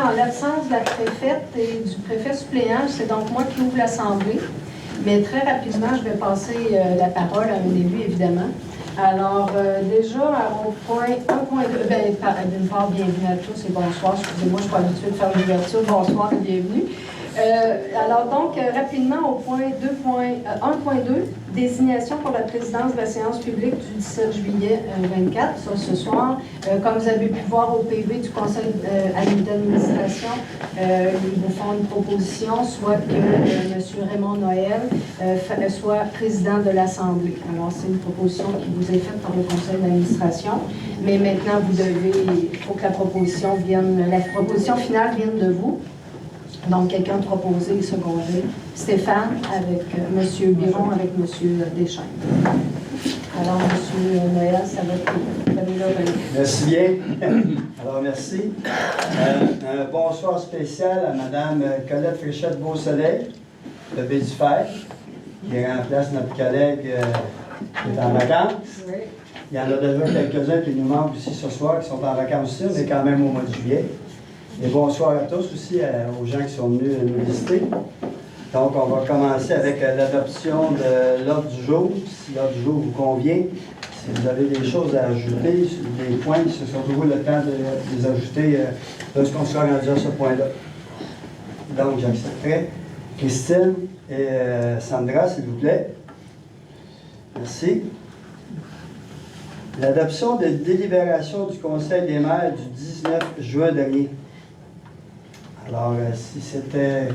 en l'absence de la préfète et du préfet suppléant, c'est donc moi qui ouvre l'Assemblée. Mais très rapidement, je vais passer la parole à un élu, évidemment. Alors, déjà, au point 1.2, d'une part, bienvenue à tous et bonsoir. Excusez-moi, je ne suis pas habituée de faire l'ouverture. Bonsoir et bienvenue. Alors, donc, rapidement, au point 1.2, désignation pour la présidence de la séance publique du 17 juillet 24, ça, ce soir. Comme vous avez pu voir au PV du Conseil d'administration, ils vous font une proposition, soit que M. Raymond Noël soit président de l'Assemblée. Alors, c'est une proposition qui vous est faite par le Conseil d'administration, mais maintenant, il faut que la proposition finale vienne de vous. Donc, quelqu'un proposé et secondé. Stéphane avec M. Biron, avec M. Deschaines. Alors, M. Noël, ça va être vous. Merci bien. Alors, merci. Un bonsoir spécial à Mme Colette Fréchette-Beausoleil de Baie-du-Fer, qui remplace notre collègue qui est en vacances. Il y en a déjà quelques-uns qui nous manquent aussi ce soir, qui sont en vacances aussi. On est quand même au mois de juillet. Et bonsoir à tous aussi, aux gens qui sont venus nous visiter. Donc, on va commencer avec l'adoption de l'ordre du jour. Si l'ordre du jour vous convient, si vous avez des choses à ajouter, des points, ce sera toujours le temps de les ajouter lorsqu'on sera rendu à ce point-là. Donc, j'accepterai. Christine et Sandra, s'il vous plaît. Merci. L'adoption des délibérations du Conseil des maires du 19 juin dernier. Alors, si c'était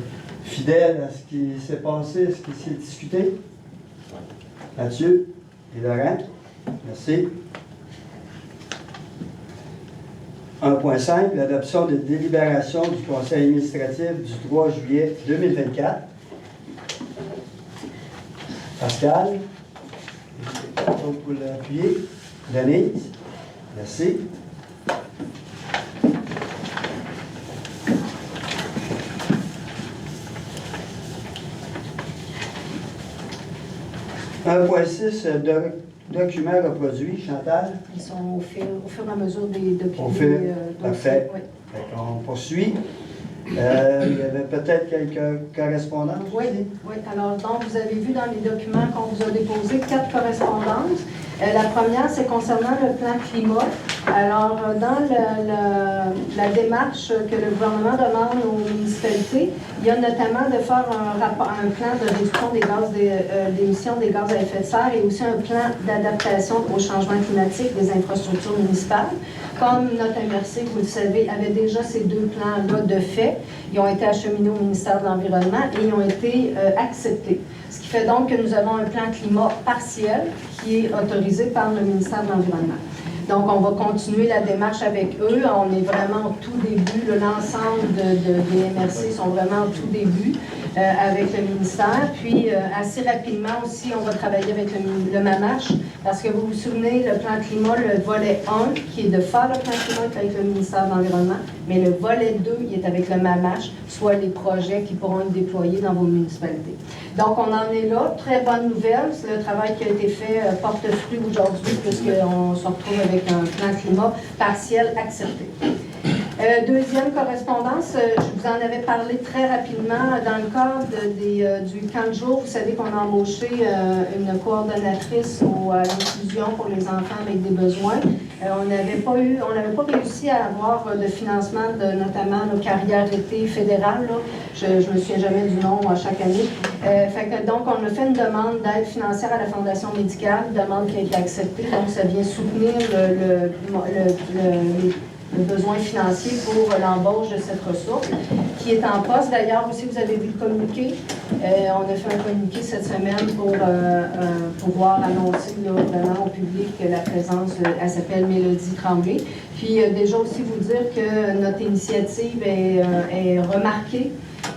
fidèle à ce qui s'est passé, à ce qui s'est discuté. Mathieu et Laurent, merci. 1.5, l'adoption des délibérations du Conseil administratif du 3 juillet 2024. Pascal, pour l'appuyer. Denise, merci. Un point 6, documents reproduits. Chantal? Ils sont au fur et à mesure des documents. Au fur, parfait. Oui. On poursuit. Il y avait peut-être quelques correspondances? Oui, oui. Alors, donc, vous avez vu dans les documents qu'on vous a déposés 4 correspondances. La première, c'est concernant le plan climat. Alors, dans la démarche que le gouvernement demande aux municipalités, il y a notamment de faire un plan de réduction d'émissions des gaz à effet de serre et aussi un plan d'adaptation au changement climatique des infrastructures municipales. Comme notre MRC, vous le savez, avait déjà ces 2 plans-là de fait. Ils ont été acheminés au ministère de l'Environnement et ils ont été acceptés. Ce qui fait donc que nous avons un plan climat partiel qui est autorisé par le ministère de l'Environnement. Donc, on va continuer la démarche avec eux. On est vraiment au tout début. L'ensemble des MRC sont vraiment au tout début avec le ministère. Puis, assez rapidement aussi, on va travailler avec le MAMACH parce que vous vous souvenez, le plan climat, le volet 1, qui est de faire le plan climat, est avec le ministère de l'Environnement, mais le volet 2, il est avec le MAMACH, soit les projets qui pourront être déployés dans vos municipalités. Donc, on en est là. Très bonne nouvelle. Le travail qui a été fait porte fruit aujourd'hui puisqu'on se retrouve avec un plan climat partiel accepté. Deuxième correspondance, je vous en avais parlé très rapidement. Dans le cadre du camp de jour, vous savez qu'on a embauché une coordonnatrice à l'inclusion pour les enfants avec des besoins. On n'avait pas réussi à avoir de financement de notamment nos carrières été fédérales. Là. Je ne me souviens jamais du nom à chaque année. Donc, on a fait une demande d'aide financière à la Fondation médicale, demande qui a été acceptée. Donc, ça vient soutenir le besoin financier pour l'embauche de cette ressource, qui est en poste. D'ailleurs, aussi, vous avez vu le communiqué. On a fait un communiqué cette semaine pour pouvoir annoncer là, vraiment au public la présence, elle s'appelle Mélodie Tremblay. Puis déjà aussi vous dire que notre initiative est remarquée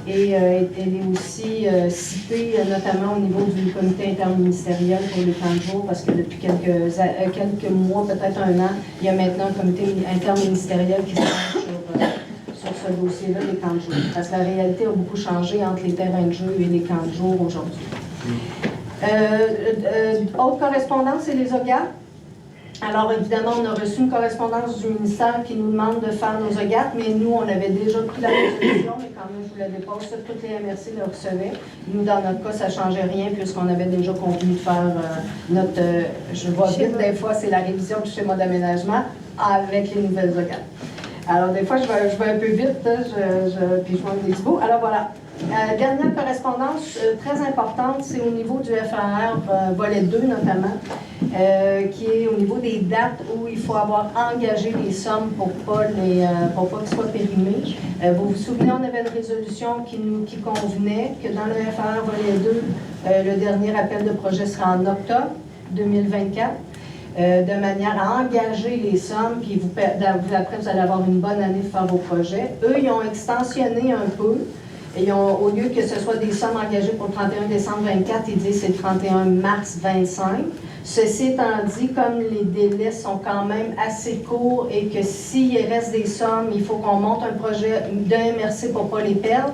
et elle est aussi citée notamment au niveau du comité interministériel pour les camps de jour, parce que depuis quelques mois, peut-être un an, il y a maintenant un comité interministériel qui se penche sur ce dossier-là, les camps de jour. Parce que la réalité a beaucoup changé entre les terrains de jeu et les camps de jour aujourd'hui. Autre correspondance, c'est les OGA. Alors, évidemment, on a reçu une correspondance du ministère qui nous demande de faire nos OGAT, mais nous, on avait déjà pris la résolution, mais quand même, je vous la dépose, toutes les MRC le recevaient. Nous, dans notre cas, ça ne changeait rien puisqu'on avait déjà convenu de faire notre, je vois vite, des fois, c'est la révision du schéma d'aménagement avec les nouvelles OGAT. Alors, des fois, je vais un peu vite, puis je manque des bouts. Alors, voilà. Dernière correspondance très importante, c'est au niveau du FAR, volet 2 notamment, qui est au niveau des dates où il faut avoir engagé les sommes pour pas qu'ils soient périmés. Vous vous souvenez, on avait une résolution qui convenait que dans le FAR, volet 2, le dernier appel de projet sera en octobre 2024. De manière à engager les sommes, puis après, vous allez avoir une bonne année de faire vos projets. Eux, ils ont extensionné un peu. Et au lieu que ce soit des sommes engagées pour le 31 décembre 24, ils disent que c'est le 31 mars 25. Ceci étant dit, comme les délais sont quand même assez courts et que s'il reste des sommes, il faut qu'on monte un projet d'un MRC pour ne pas les perdre,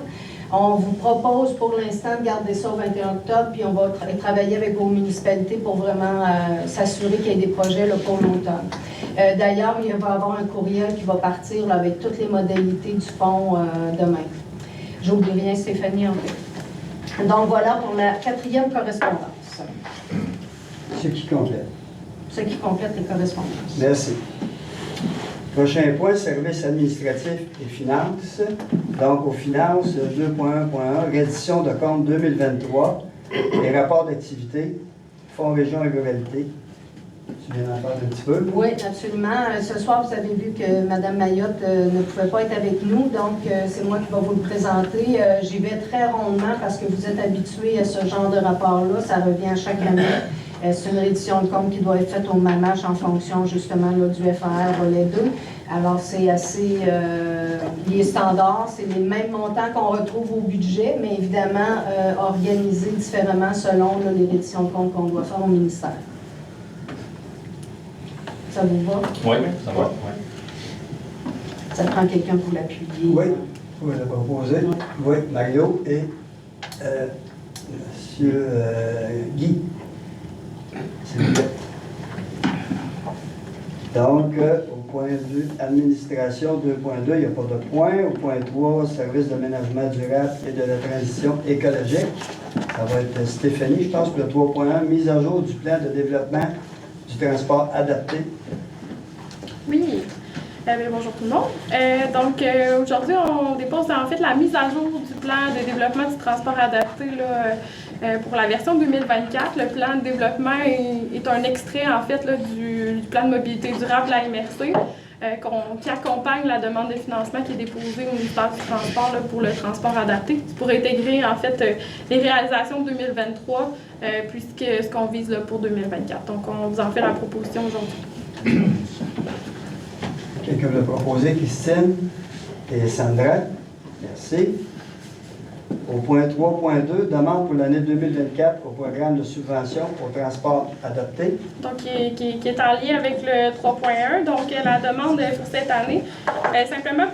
on vous propose pour l'instant de garder ça au 21 octobre, puis on va travailler avec vos municipalités pour vraiment s'assurer qu'il y ait des projets là, pour longtemps. D'ailleurs, il va y avoir un courriel qui va partir là, avec toutes les modalités du fonds demain. J'oublie rien, Stéphanie, en fait. Donc, voilà pour la 4e correspondance. Ce qui complète. Ce qui complète les correspondances. Merci. Prochain point, services administratifs et finances. Donc, aux finances, 2.1.1, reddition de compte 2023, les rapports d'activité, Fonds Région et Ruralité. Tu viens d'en parler un petit peu? Oui, absolument. Ce soir, vous avez vu que Mme Mayotte ne pouvait pas être avec nous, donc c'est moi qui vais vous le présenter. J'y vais très rondement parce que vous êtes habitués à ce genre de rapport-là. Ça revient chaque année. C'est une reddition de compte qui doit être faite au MAMACH en fonction justement là, du FAR volet 2. Alors, c'est assez il est standard, c'est les mêmes montants qu'on retrouve au budget, mais évidemment organisés différemment selon là, les redditions de compte qu'on doit faire au ministère. Ça vous va? Oui, ça va. Oui. Ça prend quelqu'un pour l'appuyer. Oui, vous le proposez. Oui, Mario et M. Guy. S'il vous plaît. Donc, au point de vue administration 2.2, il n'y a pas de point. Au point 3, service d'aménagement durable et de la transition écologique. Ça va être Stéphanie, je pense, pour le 3.1, mise à jour du plan de développement du transport adapté. Oui. Bonjour tout le monde. Aujourd'hui, on dépose en fait la mise à jour du plan de développement du transport adapté là, pour la version 2024. Le plan de développement est un extrait en fait là, du plan de mobilité durable de la MRC qui accompagne la demande de financement qui est déposée au ministère du Transport là, pour le transport adapté. C'est pour intégrer en fait les réalisations de 2023 puisque ce qu'on vise là, pour 2024. Donc, on vous en fait la proposition aujourd'hui. Quelqu'un veut le proposer, Christine et Sandra. Merci. Au point 3.2, demande pour l'année 2024 au programme de subvention au transport adapté. Donc, qui est en lien avec le 3.1. Donc, la demande pour cette année, simplement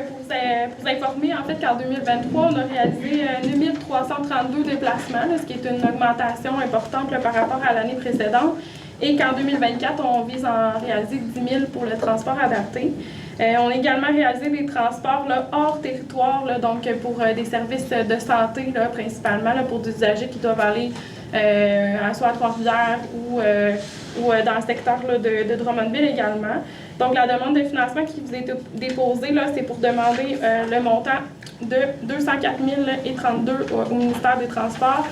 pour vous informer, en fait, qu'en 2023, on a réalisé 9332 déplacements, là, ce qui est une augmentation importante là, par rapport à l'année précédente. Et qu'en 2024, on vise à en réaliser 10 000 pour le transport adapté. On a également réalisé des transports là, hors territoire, là, donc pour des services de santé là, principalement, là, pour des usagers qui doivent aller soit à Trois-Rivières ou dans le secteur là, de Drummondville également. Donc la demande de financement qui vous est déposée, là, c'est pour demander le montant de 204 032 au ministère des Transports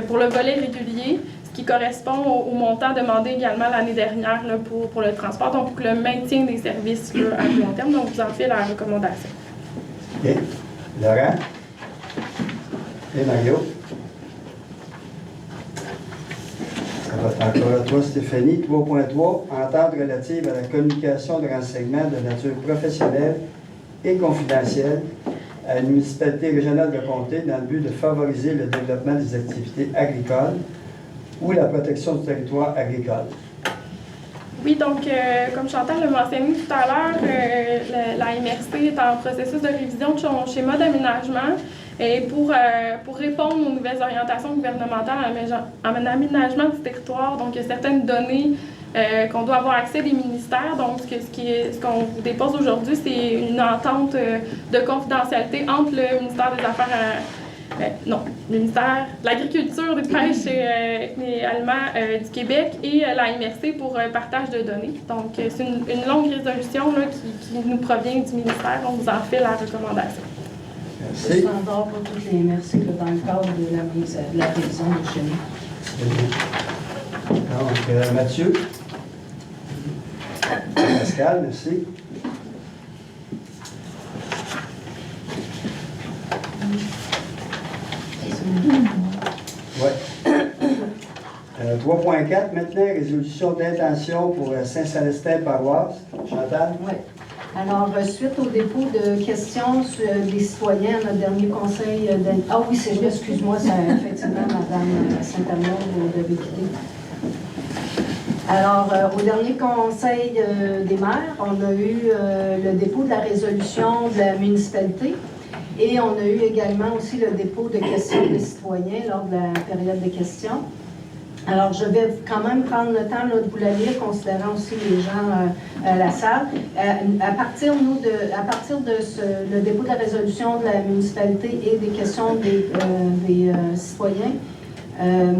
pour le volet régulier, qui correspond au montant demandé également l'année dernière là, pour le transport, donc pour le maintien des services là, à long terme. Donc, vous en faites la recommandation. OK. Laurent? Et Mario? Ça va être encore à toi, Stéphanie. 3.3, entente relative à la communication de renseignements de nature professionnelle et confidentielle à une municipalité régionale de comté dans le but de favoriser le développement des activités agricoles ou la protection du territoire agricole. Oui, donc, comme Chantal l'a mentionné tout à l'heure, la MRC est en processus de révision de son schéma d'aménagement et pour répondre aux nouvelles orientations gouvernementales en aménagement du territoire. Donc, il y a certaines données qu'on doit avoir accès des ministères. Donc, ce qu'on vous dépose aujourd'hui, c'est une entente de confidentialité entre le ministère des Affaires le ministère de l'Agriculture, des Pêches et Aliments du Québec et la MRC pour partage de données. Donc, c'est une longue résolution là, qui nous provient du ministère. On vous en fait la recommandation. Merci. C'est standard pour toutes les MRC dans le cadre de la révision de chez nous. Donc, Mathieu. Pascal, merci. Oui. 3.4 maintenant, résolution d'intention pour Saint-Célestin paroisse. Chantal? Oui. Alors, suite au dépôt de questions des citoyens à notre dernier conseil Ah oui, c'est vrai, excuse-moi, c'est effectivement Mme Saint-Amour devait quitter. Alors, au dernier conseil des maires, on a eu le dépôt de la résolution de la municipalité et on a eu également aussi le dépôt de questions des citoyens lors de la période des questions. Alors, je vais quand même prendre le temps là, de vous la lire, considérant aussi les gens à la salle. À partir de le dépôt de la résolution de la municipalité et des questions des citoyens,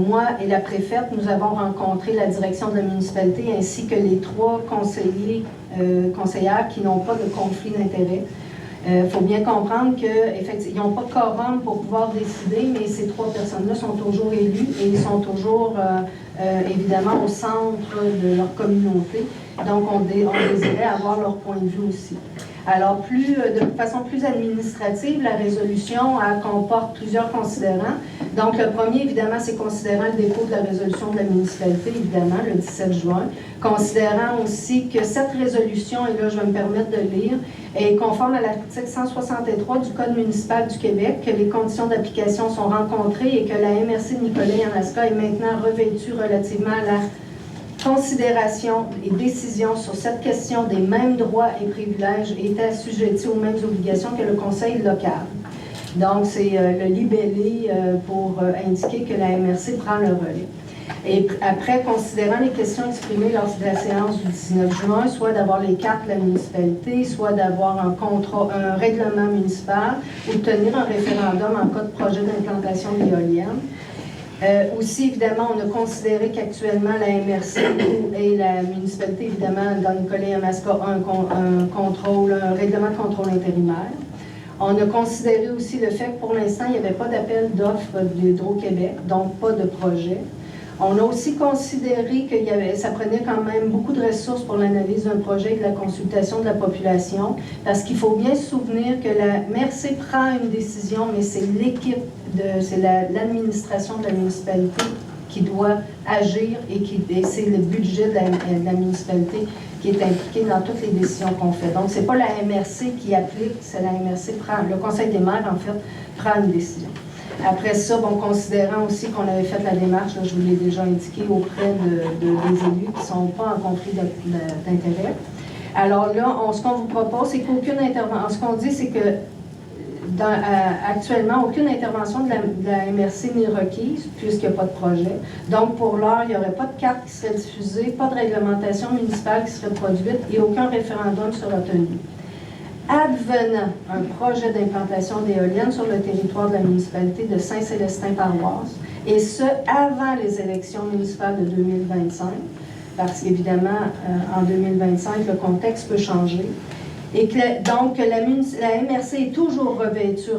moi et la préfète, nous avons rencontré la direction de la municipalité ainsi que les 3 conseillères qui n'ont pas de conflit d'intérêt. Il faut bien comprendre qu'ils n'ont pas de quorum pour pouvoir décider, mais ces 3 personnes-là sont toujours élues et ils sont toujours évidemment au centre de leur communauté. Donc, on désirait avoir leur point de vue aussi. Alors, de façon plus administrative, la résolution comporte plusieurs considérants. Donc, le premier, évidemment, c'est considérant le dépôt de la résolution de la municipalité, évidemment, le 17 juin. Considérant aussi que cette résolution, et là, je vais me permettre de lire, est conforme à l'article 163 du Code municipal du Québec, que les conditions d'application sont rencontrées et que la MRC de Nicolet-Yamaska est maintenant revêtue relativement à la considération et décision sur cette question des mêmes droits et privilèges est assujettie aux mêmes obligations que le conseil local. Donc, c'est le libellé pour indiquer que la MRC prend le relais. Et après, considérant les questions exprimées lors de la séance du 19 juin, soit d'avoir les cartes de la municipalité, soit d'avoir un règlement municipal ou de tenir un référendum en cas de projet d'implantation d'éoliennes. Aussi, évidemment, on a considéré qu'actuellement, la MRC et la municipalité, évidemment, dans Nicolet-Yamaska, un règlement de contrôle intérimaire. On a considéré aussi le fait que pour l'instant, il n'y avait pas d'appel d'offres d'Hydro-Québec, donc pas de projet. On a aussi considéré que ça prenait quand même beaucoup de ressources pour l'analyse d'un projet et de la consultation de la population, parce qu'il faut bien se souvenir que la MRC prend une décision, mais c'est l'administration de la municipalité qui doit agir et c'est le budget de la municipalité qui est impliqué dans toutes les décisions qu'on fait. Donc, ce n'est pas la MRC qui applique, c'est la MRC le Conseil des maires, en fait, prend une décision. Après ça, considérant aussi qu'on avait fait la démarche, là, je vous l'ai déjà indiqué, auprès des élus qui ne sont pas en conflit d'intérêt. Alors là, ce qu'on vous propose, c'est qu'aucune intervention, ce qu'on dit, c'est que actuellement, aucune intervention de la MRC n'est requise, puisqu'il n'y a pas de projet. Donc, pour l'heure, il n'y aurait pas de carte qui serait diffusée, pas de réglementation municipale qui serait produite et aucun référendum sera tenu. Advenant un projet d'implantation d'éoliennes sur le territoire de la municipalité de Saint-Célestin-Paroisse, et ce, avant les élections municipales de 2025, parce qu'évidemment, en 2025, le contexte peut changer, et que donc la MRC est toujours revêtue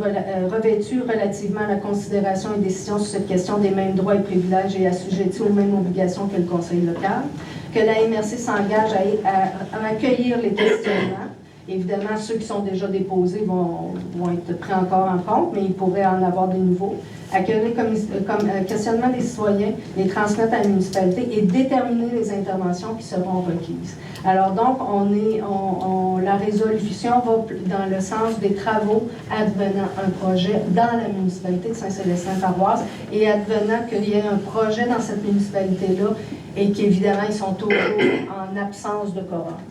relativement à la considération et décision sur cette question des mêmes droits et privilèges et assujettie aux mêmes obligations que le conseil local, que la MRC s'engage à accueillir les questionnements. Évidemment, ceux qui sont déjà déposés vont être pris encore en compte, mais il pourrait en avoir de nouveaux. Accueillir comme questionnement des citoyens, les transmettre à la municipalité et déterminer les interventions qui seront requises. Alors donc, la résolution va dans le sens des travaux advenant un projet dans la municipalité de Saint-Célestin-Paroisse et advenant qu'il y ait un projet dans cette municipalité-là et qu'évidemment, ils sont toujours en absence de quorum.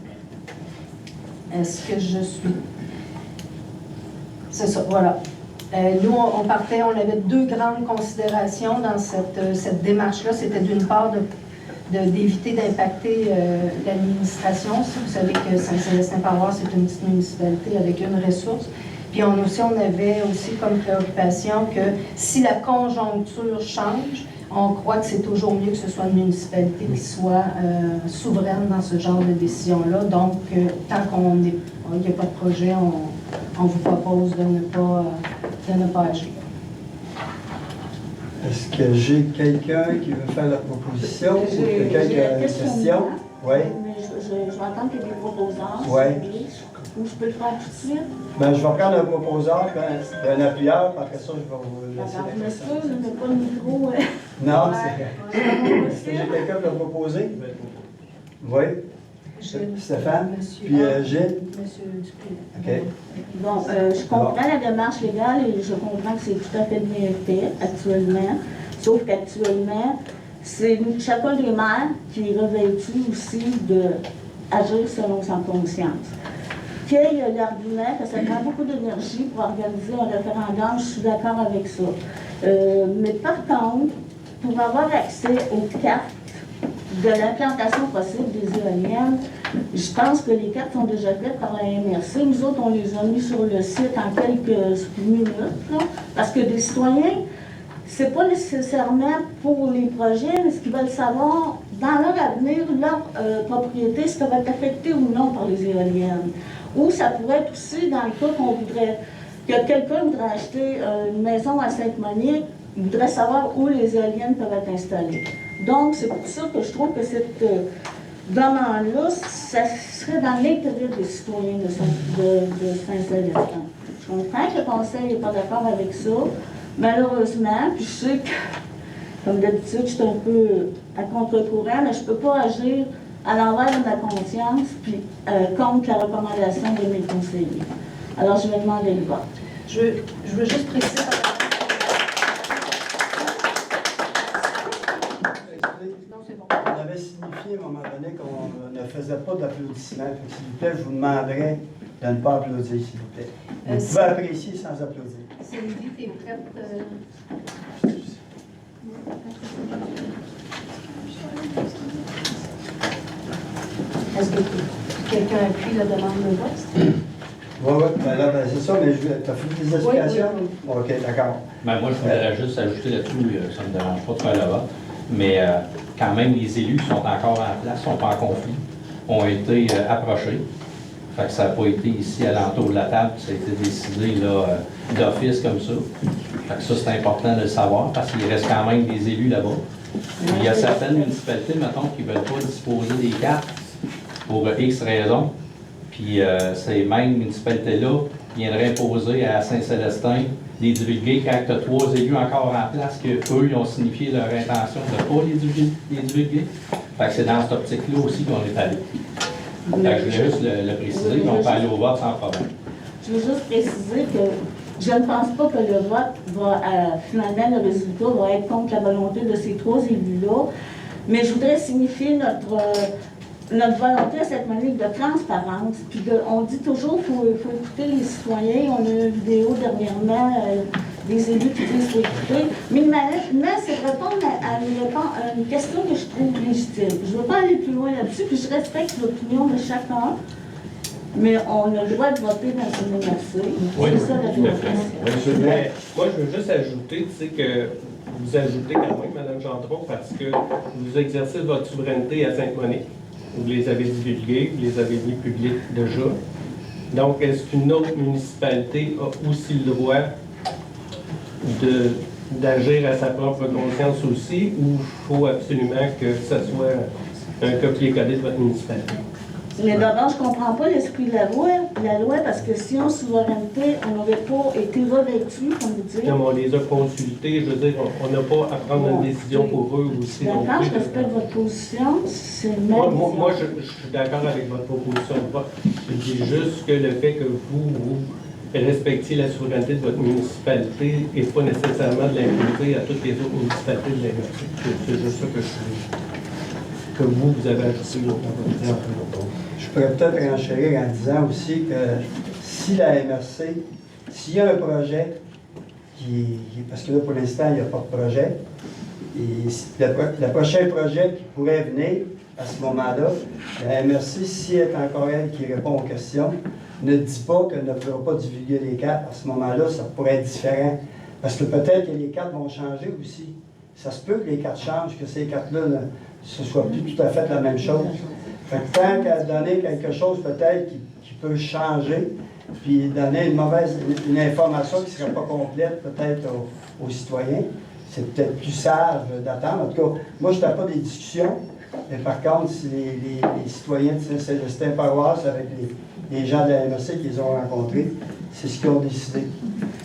Est-ce que je suis... C'est ça, voilà. Nous, on avait 2 grandes considérations dans cette démarche-là. C'était d'une part d'éviter d'impacter l'administration. Vous savez que Saint-Célestin-Paroisse, c'est une petite municipalité avec une ressource. Puis on avait aussi comme préoccupation que si la conjoncture change, on croit que c'est toujours mieux que ce soit une municipalité qui soit souveraine dans ce genre de décision-là. Donc, tant qu'il n'y a pas de projet, on vous propose de ne pas agir. Est-ce que j'ai quelqu'un qui veut faire la proposition ou quelqu'un qui a une question? Oui. Mais je vais attendre qu'il y ait des proposants. Oui. Ou je peux le faire tout de suite? Ben, je vais prendre un proposeur, puis un appuyeur, puis après ça, je vais vous laisser Alors, la monsieur, question. je n'ai pas le micro. Non, c'est... Est-ce que j'ai quelqu'un qui va proposer? Oui. Stéphane? Monsieur, Puis Gilles? Monsieur Dupuis. OK. Bon, je comprends la démarche légale et je comprends que c'est tout à fait bien fait actuellement. Sauf qu'actuellement, c'est chacun des maires qui est revêtu aussi d'agir selon sa conscience. Qu'il y a l'argument que ça prend beaucoup d'énergie pour organiser un référendum, je suis d'accord avec ça. Mais par contre, pour avoir accès aux cartes de l'implantation possible des éoliennes, je pense que les cartes sont déjà faites par la MRC. Nous autres, on les a mis sur le site en quelques minutes, là, parce que des citoyens, c'est pas nécessairement pour les projets, mais ce qu'ils veulent savoir, dans leur avenir, leur propriété, est-ce qu'elle va être affectée ou non par les éoliennes. Ou ça pourrait être aussi dans le cas que quelqu'un voudrait acheter une maison à Sainte-Monique, il voudrait savoir où les éoliennes peuvent être installées. Donc, c'est pour ça que je trouve que cette demande-là, ça serait dans l'intérêt des citoyens de Saint-Célestin. Je comprends que le Conseil n'est pas d'accord avec ça, malheureusement, puis je sais que, comme d'habitude, je suis un peu à contre-courant, mais je ne peux pas agir à l'envers de ma conscience, puis contre la recommandation de mes conseillers. Alors, je vais demander le vote. Je veux juste préciser... On avait signifié à un moment donné qu'on ne faisait pas d'applaudissements. S'il vous plaît, je vous demanderais de ne pas applaudir, s'il vous plaît. Vous pouvez apprécier sans applaudir. Sylvie, t'es prête? Est-ce que quelqu'un appuie la demande de vote? Oui, ben là, ben, c'est ça, mais tu as fait des explications? Oui. OK, d'accord. Ben, moi, je voudrais juste ajouter là-dessus, ça ne me dérange pas de faire le vote, mais quand même, les élus qui sont encore en place, sont pas en conflit, ont été approchés. Fait que ça n'a pas été ici à l'entour de la table, ça a été décidé là, d'office comme ça. Fait que ça, c'est important de le savoir parce qu'il reste quand même des élus là-bas. Il y a certaines municipalités, mettons, qui ne veulent pas disposer des cartes pour X raisons. Puis ces mêmes municipalités-là viendraient imposer à Saint-Célestin les divulguer quand tu as 3 élus encore en place qu'eux, ils ont signifié leur intention de ne pas les divulguer. Fait que c'est dans cette optique-là aussi qu'on est allé. Fait que je voulais juste le préciser, puis on peut aller au vote sans problème. Je veux juste préciser que je ne pense pas que le vote va, finalement, le résultat va être contre la volonté de ces 3 élus-là, mais je voudrais signifier notre volonté à cette manière de transparence. Puis on dit toujours qu'il faut écouter les citoyens. On a une vidéo dernièrement des élus qui disent qu'il faut écouter. Mais c'est répondre à une question que je trouve légitime. Je ne veux pas aller plus loin là-dessus, puis je respecte l'opinion de chacun. Mais on a le droit de voter dans une MRC. Oui, C'est ça la tout à fait. démocratie. Moi, je veux juste ajouter, tu sais, que vous ajoutez quand même, Mme Gendron, parce que vous exercez votre souveraineté à Sainte-Monique. Vous les avez divulgués, vous les avez mis publics déjà. Donc, est-ce qu'une autre municipalité a aussi le droit d'agir à sa propre conscience aussi, ou il faut absolument que ce soit un copier-coller de votre municipalité? Mais d'abord, je ne comprends pas l'esprit de la loi, parce que si on souveraineté, on n'aurait pas été revêtu, comme vous dites. Comme on les a consultés, je veux dire, on n'a pas à prendre une décision pour eux aussi. D'accord, je respecte votre position, c'est le même. Moi, je suis d'accord avec votre proposition de vote. Je dis juste que le fait que vous respectiez la souveraineté de votre municipalité et pas nécessairement de l'imposer à toutes les autres municipalités de l'Amérique. C'est juste ça que vous avez ajouté dans votre rapport. Je pourrais peut-être renchérir en disant aussi que si la MRC, s'il y a un projet, parce que là pour l'instant il n'y a pas de projet, le prochain projet qui pourrait venir à ce moment-là, la MRC, si elle est encore elle qui répond aux questions, ne dit pas qu'elle ne pourra pas divulguer les cartes. À ce moment-là, ça pourrait être différent. Parce que peut-être que les cartes vont changer aussi. Ça se peut que les cartes changent, que ces cartes-là ce ne soit plus tout à fait la même chose. Fait que tant qu'à donner quelque chose peut-être qui peut changer, puis donner une information qui ne serait pas complète peut-être aux citoyens, c'est peut-être plus sage d'attendre. En tout cas, moi, je n'étais pas des discussions, mais par contre, si les citoyens de Saint-Paroisse, avec les gens de la MRC qu'ils ont rencontrés, c'est ce qu'ils ont décidé.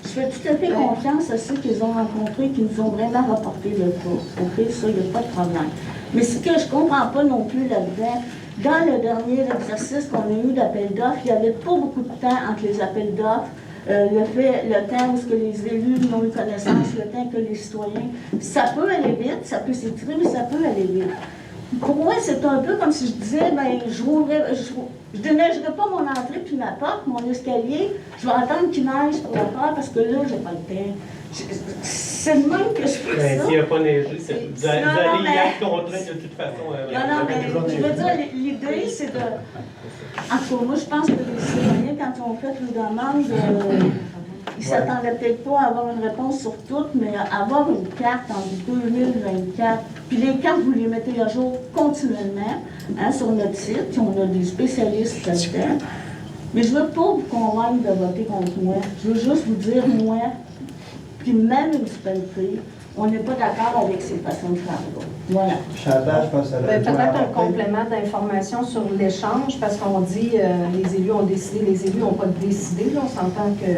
Je fais tout à fait confiance à ceux qu'ils ont rencontrés, qui nous ont vraiment rapporté le cas. OK, ça, il n'y a pas de problème. Mais ce que je ne comprends pas non plus là-dedans, dans le dernier exercice qu'on a eu d'appel d'offres, il n'y avait pas beaucoup de temps entre les appels d'offres. Le temps où les élus n'ont eu connaissance, le temps que les citoyens, ça peut aller vite, ça peut s'étirer, mais ça peut aller vite. Pour moi, c'est un peu comme si je disais, ben, je déneigerai pas mon entrée puis ma porte, mon escalier, je vais attendre qu'il neige pour la faire parce que là, j'ai pas le temps. C'est le même que je fais ça. S'il n'y a pas neigé, vous allez y être contraint de toute façon. Non, mais je veux dire, l'idée, c'est de... En tout cas, moi, je pense que les citoyens, quand ils ont fait les demandes, ils ne s'attendaient peut-être pas à avoir une réponse sur toutes, mais à avoir une carte en 2024. Puis les cartes, vous les mettez à jour continuellement sur notre site. On a des spécialistes là-dedans. Mais je ne veux pas vous convaincre de voter contre moi. Je veux juste vous dire, moi, puis même une municipalité, on n'est pas d'accord avec ces façons de faire-là. Voilà. Chantal, je pense que ça va Peut-être un complément d'information sur l'échange, parce qu'on dit les élus ont décidé, les élus n'ont pas décidé. Là, on s'entend que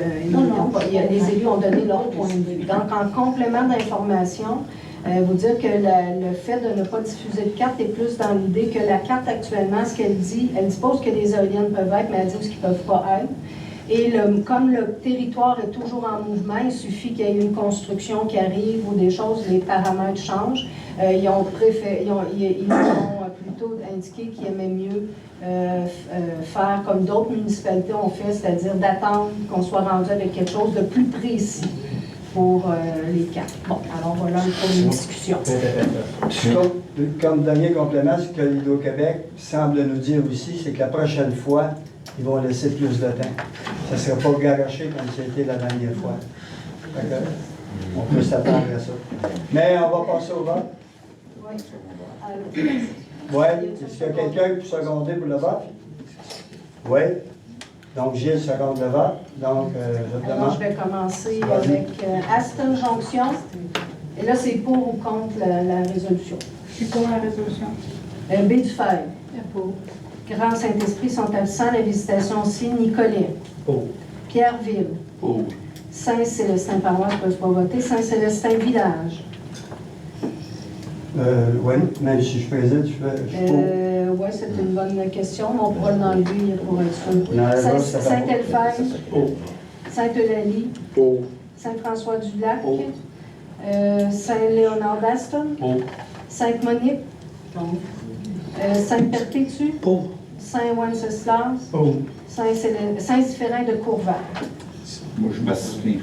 les élus ont donné leur point de vue. Donc, en complément d'information, vous dire que le fait de ne pas diffuser de carte est plus dans l'idée que la carte actuellement, ce qu'elle dit, elle dispose que les éoliennes peuvent être, mais elle dit ce qu'ils ne peuvent pas être. Et comme le territoire est toujours en mouvement, il suffit qu'il y ait une construction qui arrive ou des choses, les paramètres changent. Ils ont plutôt indiqué qu'ils aimaient mieux faire comme d'autres municipalités ont fait, c'est-à-dire d'attendre qu'on soit rendu avec quelque chose de plus précis pour les cartes. Bon, alors voilà une discussion. Comme dernier complément, ce que l'Hydro-Québec semble nous dire aussi, c'est que la prochaine fois, ils vont laisser plus de temps. Ça ne sera pas garoché comme c'était la dernière fois. D'accord? On peut s'attendre à ça. Mais on va passer au vote. Oui. Est-ce qu'il y a quelqu'un pour seconder pour le vote? Oui. Donc, Gilles seconde le vote. Donc, je te demande. Alors, je vais commencer avec Aston Jonction. Et là, c'est pour ou contre la résolution. Je suis pour la résolution. B du Fer. Pour. Grand Saint-Esprit sont absents. La visitation aussi. Nicolet. Pour. Pierreville. Pour. Saint-Célestin, paroisse, ne peuvent pas voter. Saint-Célestin, village. Oui, même si je préside, je suis pour. Oui, c'est une bonne question. On pourra l'enlever pour être sûr. Saint-Elphège. Sainte-Eulalie. Saint-François-du-Lac. Saint-Léonard d'Aston. Sainte-Monique. Sainte-Perpétue. Saint-Wenceslas. Saint-Zéphirin de Courval. Moi, je m'abstiens.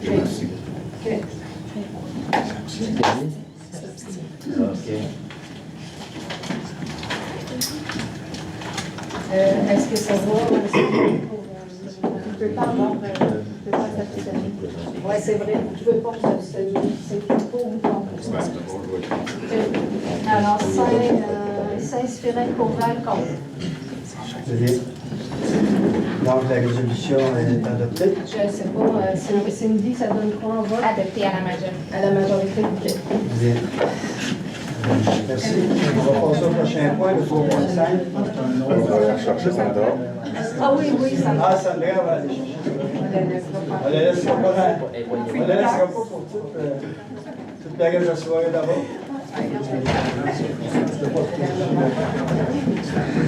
Je m'abstiens. OK. Est-ce que ça va? On ne peut pas avoir. Oui, c'est vrai. Je ne veux pas que c'est pour ou contre. Alors, Saint-Zéphirin de Courval contre. Donc, la résolution est adoptée. Je ne sais pas. Cindy, ça donne quoi en vote? Adopté à la majorité. À la majorité. Bien. Merci. On va passer au prochain point, le 3.5. On va chercher Sandra. Ah oui, ça va. Ah, Sandra va aller chercher. On la laissera pas pour toute la reste de la soirée d'abord.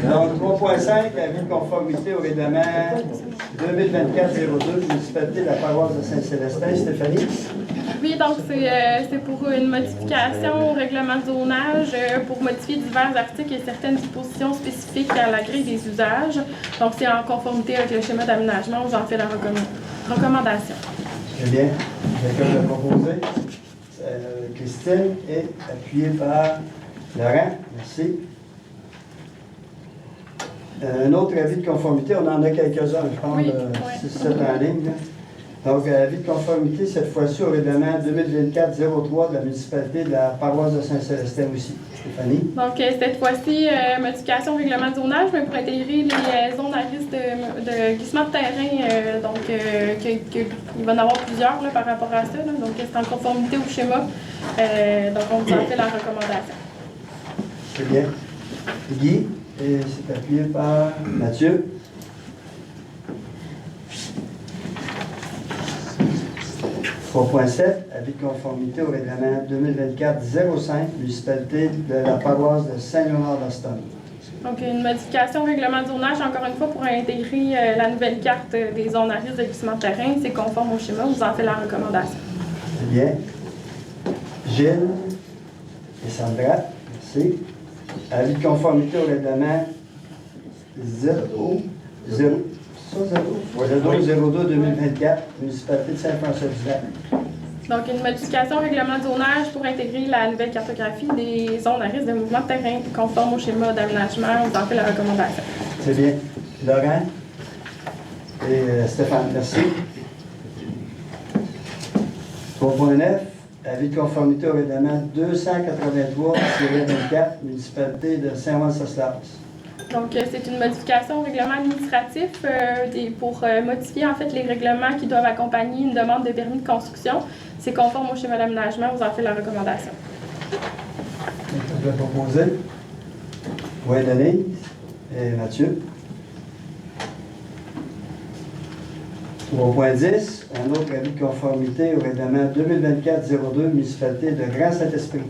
Donc, 3.5, avis de conformité au règlement 2024-02, municipalité de la paroisse de Saint-Célestin. Stéphanie? Oui, donc c'est pour une modification au règlement de zonage pour modifier divers articles et certaines dispositions spécifiques à la grille des usages. Donc, c'est en conformité avec le schéma d'aménagement où j'en fais la recommandation. Très bien. Quelqu'un l'a proposé? Christine et appuyé par Laurent. Merci. Un autre avis de conformité, on en a quelques-uns, je pense, Oui, 6-7 en ligne. Là. Donc, avis de conformité, cette fois-ci au règlement 2024-03 de la municipalité de la paroisse de Saint-Célestin aussi. Stéphanie? Donc, cette fois-ci, modification au règlement de zonage, mais pour intégrer les zones à risque de glissement de terrain. Il va y en avoir plusieurs là, par rapport à ça. Là, donc, c'est en conformité au schéma. Donc, on vous en fait la recommandation. C'est bien. Guy, et c'est appuyé par Mathieu. « 3.7, avis de conformité au règlement 2024-05, municipalité de la paroisse de Saint-Léonard-d'Aston. » Donc, une modification au règlement de zonage, encore une fois, pour intégrer la nouvelle carte des zones à risque de glissement de terrain. C'est conforme au schéma, vous en faites la recommandation. C'est bien. Gilles et Sandra, merci. Avis de conformité au règlement 02-2024, municipalité de Saint-François-du-Lac. Donc, une modification au règlement de zonage pour intégrer la nouvelle cartographie des zones à risque de mouvement de terrain conforme au schéma d'aménagement. Vous en faites la recommandation. C'est bien. Laurent et Stéphane, merci. 3.9, avis de conformité au règlement 283-24, municipalité de Saint-Wenceslas. Donc, c'est une modification au règlement administratif pour modifier en fait les règlements qui doivent accompagner une demande de permis de construction. C'est conforme au schéma d'aménagement, vous en faites la recommandation. Je vais proposer. Oui, Denise et Mathieu. 3.10, un autre avis de conformité au règlement 2024-02, municipalité de Grand Saint-Esprit.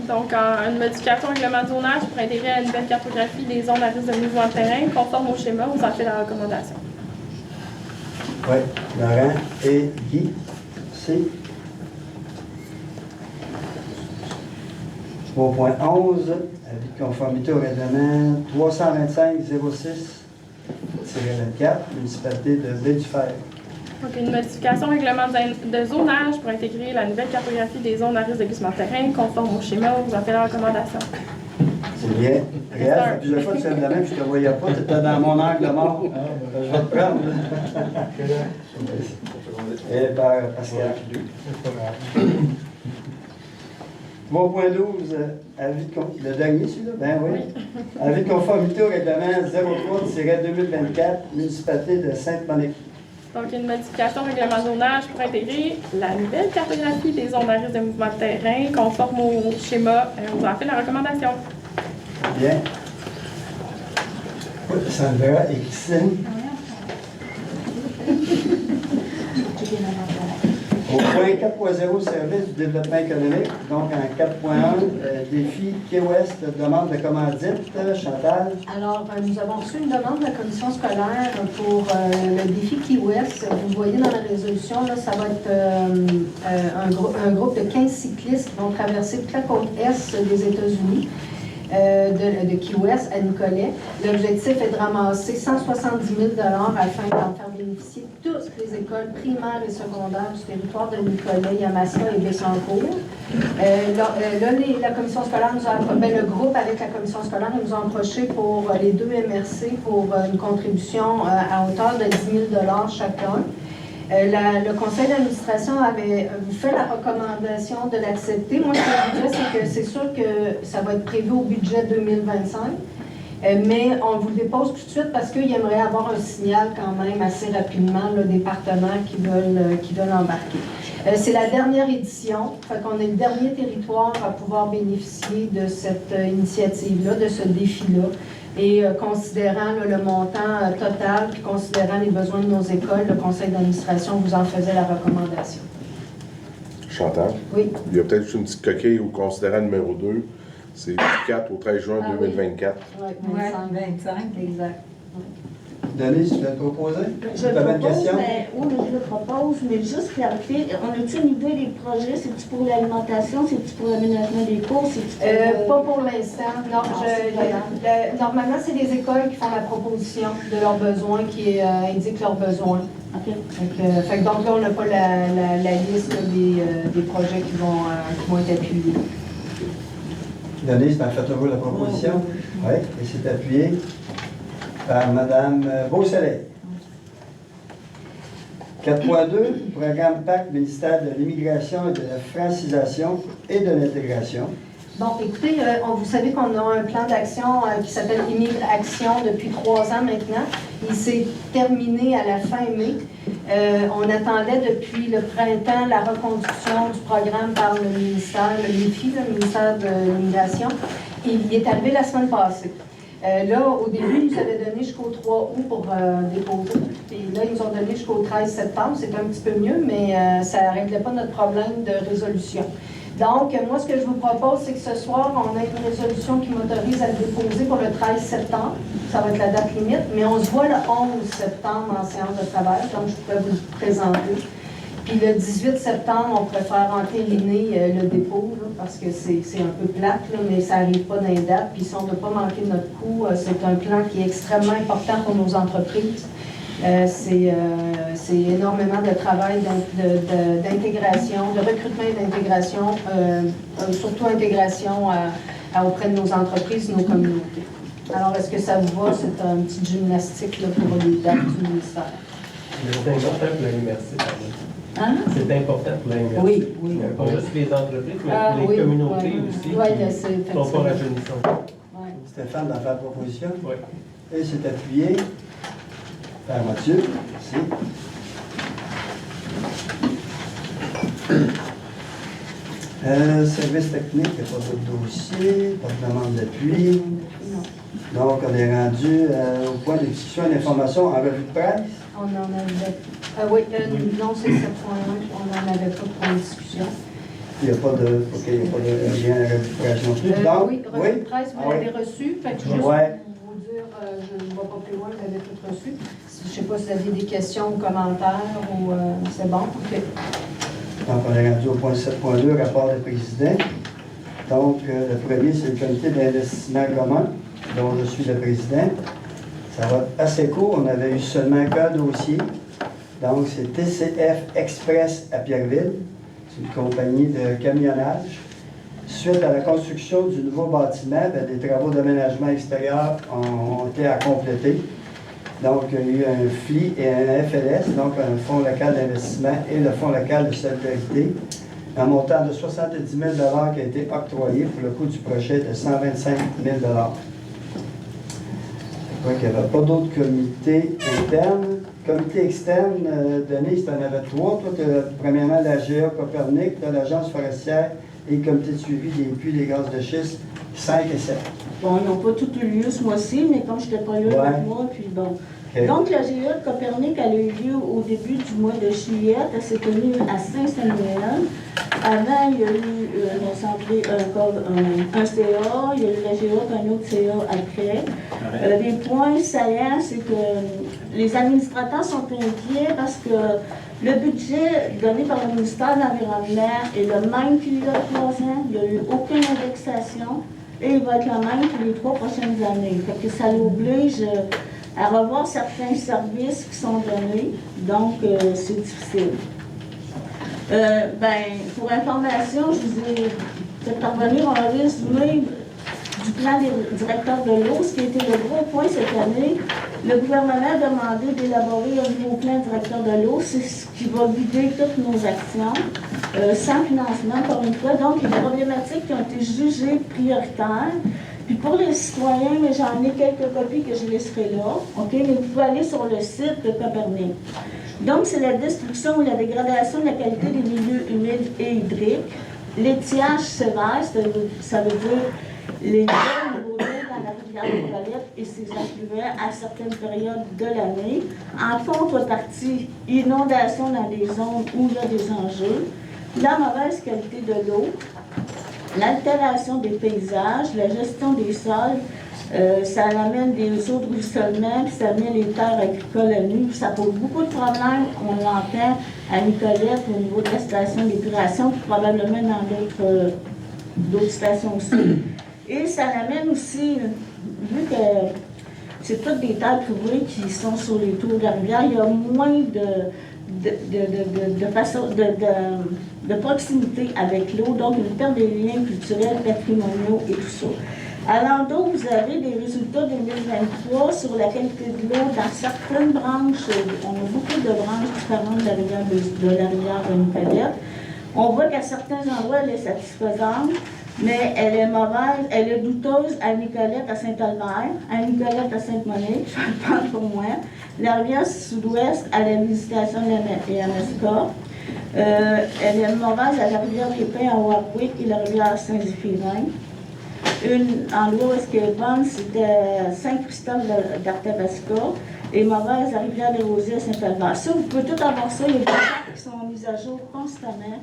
Donc, une modification au règlement de zonage pour intégrer la nouvelle cartographie des zones à risque de mouvement de terrain conforme au schéma, vous en faites la recommandation. Oui, Laurent et Guy. Merci. 3.11, avis de conformité au règlement 325-06-24, municipalité de Baie-du-Fer. Donc, une modification au règlement de zonage pour intégrer la nouvelle cartographie des zones à risque de glissement de terrain conforme au schéma, vous en faites la recommandation. C'est bien. Regarde, plusieurs fois tu fais de la même, je ne te voyais pas, tu étais dans mon angle mort. Je vais te prendre. Et par Pascal. 3.12, avis de conformité. Le dernier, celui-là? Ben oui. Avis de conformité au règlement 03-2024, municipalité de Sainte-Monique. Donc, une modification au règlement de zonage pour intégrer la nouvelle cartographie des zones à risque de mouvement de terrain conforme au schéma. Vous en faites la recommandation. Bien. Oui, Sandra et Christine. Au point 4.0, service du développement économique. Donc, en 4.1, défi Key West, demande de commandite. Chantal. Alors, nous avons reçu une demande de la commission scolaire pour le défi Key West. Vous voyez dans la résolution, là, ça va être un groupe de 15 cyclistes qui vont traverser toute la côte est des États-Unis. De Key West à Nicolet. L'objectif est de ramasser 170 000 afin d'en faire bénéficier toutes les écoles primaires et secondaires du territoire de Nicolet, Yamaska et Bessancourt. La commission scolaire nous a le groupe avec la commission scolaire nous a approché pour les deux MRC pour une contribution à hauteur de 10 000 chacun. Le conseil d'administration avait fait la recommandation de l'accepter. Moi, ce que je vous dis, c'est que c'est sûr que ça va être prévu au budget 2025, mais on vous le dépose tout de suite parce qu'il aimerait avoir un signal quand même assez rapidement là, des partenaires qui veulent embarquer. C'est la dernière édition, fait qu'on est le dernier territoire à pouvoir bénéficier de cette initiative-là, de ce défi-là. Et considérant là, le montant total, puis considérant les besoins de nos écoles, le conseil d'administration vous en faisait la recommandation. Chantal? Oui. Il y a peut-être juste une petite coquille au considérant numéro 2. C'est du 4 au 13 juin 2024. Oui, 25, exact. Denise, tu veux te proposer? Je Tu le avais une propose, question? mais oui, mais je le propose, mais juste clarifier, on a-tu une idée des projets? C'est-tu pour l'alimentation? C'est-tu pour l'aménagement des cours? Pas pour l'instant. Non, normalement, c'est les écoles qui font la proposition de leurs besoins, qui indiquent leurs besoins. OK. Fait que donc là, on n'a pas la liste là, des projets qui vont être appuyés. Denise, faites-vous la proposition. Oui, et c'est appuyé par Mme Beausoleil. 4.2, programme PAC, ministère de l'Immigration et de la Francisation et de l'Intégration. Bon, écoutez, vous savez qu'on a un plan d'action qui s'appelle Immigration depuis 3 ans maintenant. Il s'est terminé à la fin mai. On attendait depuis le printemps la reconduction du programme par le ministère, le MIFI, le ministère de l'Immigration. Et il est arrivé la semaine passée. Là, au début, ils nous avaient donné jusqu'au 3 août pour déposer. Et là, ils nous ont donné jusqu'au 13 septembre. C'est un petit peu mieux, mais ça ne réglait pas notre problème de résolution. Donc, moi, ce que je vous propose, c'est que ce soir, on a une résolution qui m'autorise à le déposer pour le 13 septembre. Ça va être la date limite, mais on se voit le 11 septembre en séance de travail, donc je pourrais vous le présenter. Puis le 18 septembre, on pourrait faire entériner le dépôt, là, parce que c'est un peu plate, là, mais ça n'arrive pas dans les dates. Puis si on ne veut pas manquer notre coup, c'est un plan qui est extrêmement important pour nos entreprises. C'est énormément de travail d'intégration, de recrutement et d'intégration, surtout intégration auprès de nos entreprises, nos communautés. Alors, est-ce que ça vous va? C'est une petite gymnastique là, pour les dates du ministère. C'est important pour la MRC, Hein? C'est important pour la MRC. Oui, oui. Pas juste les entreprises, mais pour les communautés aussi qui ne sont pas rajeunissantes. Ouais. Stéphane, dans faire proposition. Oui. Et c'est appuyé par Mathieu. Merci. Service technique, il n'y a pas d'autre dossier, pas de demande d'appui. Donc, on est rendu au point de discussion et d'information en revue de presse. On en avait. Oui, non, c'est 7.1. On n'en avait pas pour une discussion. Il n'y a pas de lien à la revue de presse non plus. Donc, oui, revue de presse, vous l'avez reçu. Fait que juste Ouais. pour vous dire, je ne vais pas plus loin, vous l'avez tout reçu. Je ne sais pas si vous avez des questions ou commentaires ou c'est bon. OK. Donc, on est rendu au point 7.2, rapport des présidents. Donc, le premier, c'est le comité d'investissement commun, dont je suis le président. Ça va être assez court. On avait eu seulement qu'un dossier. Donc, c'est TCF Express à Pierreville. C'est une compagnie de camionnage. Suite à la construction du nouveau bâtiment, des travaux d'aménagement extérieur ont été à compléter. Donc, il y a eu un FLI et un FLS, donc un Fonds local d'investissement et le Fonds local de solidarité, un montant de 70 000 qui a été octroyé pour le coût du projet de 125 000 Je crois qu'il n'y avait pas d'autres comités internes. Comité externe, Denise, tu en avais 3. Toi, premièrement, la GA Copernic, l'Agence forestière et le comité de suivi des puits des gaz de schiste, 5 et 7. Bon, ils n'ont pas tout eu lieu ce mois-ci, mais comme je n'étais pas là le mois, puis bon. Okay. Donc, la GA de Copernic, elle a eu lieu au début du mois de juillet. Elle s'est tenue à Saint-Samuel. Avant, il y a eu une assemblée, un CA, il y a eu la GA, un autre CA après. Les points saillants, c'est que les administrateurs sont inquiets parce que le budget donné par le ministère de l'Environnement est le même qu'il y a 3 ans. Il n'y a eu aucune indexation et il va être le même pour les 3 prochaines années. Fait que ça l'oblige à revoir certains services qui sont donnés, donc c'est difficile. Pour information, je vous ai fait parvenir un résumé du plan des directeurs de l'eau, ce qui a été le gros point cette année. Le gouvernement a demandé d'élaborer un nouveau plan directeur de l'eau, c'est ce qui va guider toutes nos actions, sans financement, encore une fois. Donc, il y a des problématiques qui ont été jugées prioritaires. Puis pour les citoyens, mais j'en ai quelques copies que je laisserai là, OK? Mais vous pouvez aller sur le site de Copernic. Donc, c'est la destruction ou la dégradation de la qualité des milieux humides et hydriques. L'étiage sévère, ça veut dire les niveaux d'eau dans la rivière de Colette et ses affluents à certaines périodes de l'année. En contrepartie, inondation dans des zones où il y a des enjeux. La mauvaise qualité de l'eau. L'altération des paysages, la gestion des sols, ça amène des eaux de ruissellement, puis ça met les terres agricoles à nu. Ça pose beaucoup de problèmes, on l'entend à Nicolette au niveau de la station d'épuration, puis probablement dans d'autres stations aussi. Et ça amène aussi, vu que c'est toutes des terres privées qui sont sur les tours de la rivière. Il y a moins de proximité avec l'eau, donc une perte des liens culturels, patrimoniaux et tout ça. À l'endos, vous avez des résultats 2023 sur la qualité de l'eau dans certaines branches. On a beaucoup de branches différentes de la rivière de Nicolette. On voit qu'à certains endroits, elle est satisfaisante, mais elle est mauvaise, elle est douteuse à Nicolette, à Saint-Albert, à Nicolette, à Sainte-Monique, je parle pour moi. La rivière sud-ouest, à la visitation de la MSK. Elle est mauvaise à la rivière des Pins, à Warwick, et la rivière Saint-Zéphirin. Une endroit où est-ce qu'elle est bonne, c'était Saint-Christophe d'Arthabasca, et mauvaise, la rivière des Rosiers à Saint-Albert. Ça, vous pouvez tout avoir ça, il y a des cartes qui sont mises à jour constamment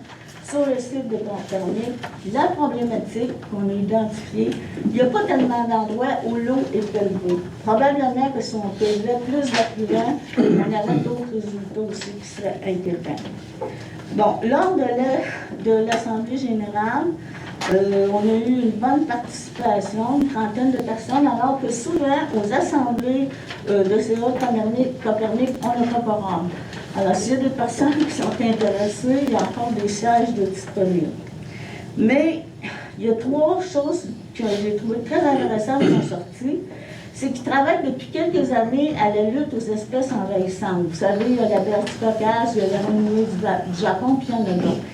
sur le site de Pont-Pernic. La problématique qu'on a identifiée, il n'y a pas tellement d'endroits où l'eau est élevée. Probablement que si on élevait plus d'affluents, on aurait d'autres résultats aussi qui seraient inquiétants. Bon, lors de l'Assemblée générale, on a eu une bonne participation, une trentaine de personnes, alors que souvent, aux assemblées de CA Copernic, on n'a pas quorum. Alors, s'il y a des personnes qui sont intéressées, il y a encore des sièges de disponibles. Mais il y a trois choses que j'ai trouvées très intéressantes qui sont sorties. C'est qu'ils travaillent depuis quelques années à la lutte aux espèces envahissantes. Vous savez, il y a la berge du Caucase, il y a la renouée du Japon, puis il y en a d'autres.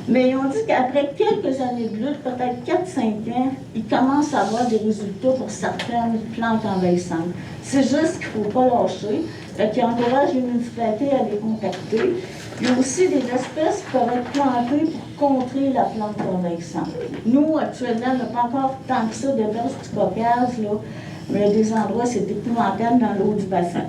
Mais ils ont dit qu'après quelques années de lutte, peut-être 4-5 ans, ils commencent à avoir des résultats pour certaines plantes envahissantes. C'est juste qu'il ne faut pas lâcher, qui encouragent les municipalités à les contacter. Il y a aussi des espèces qui peuvent être plantées pour contrer la plante envahissante. Nous, actuellement, on n'a pas encore tant que ça de berges du Caucase, là, mais il y a des endroits, c'est épouvantable dans l'eau du bassin.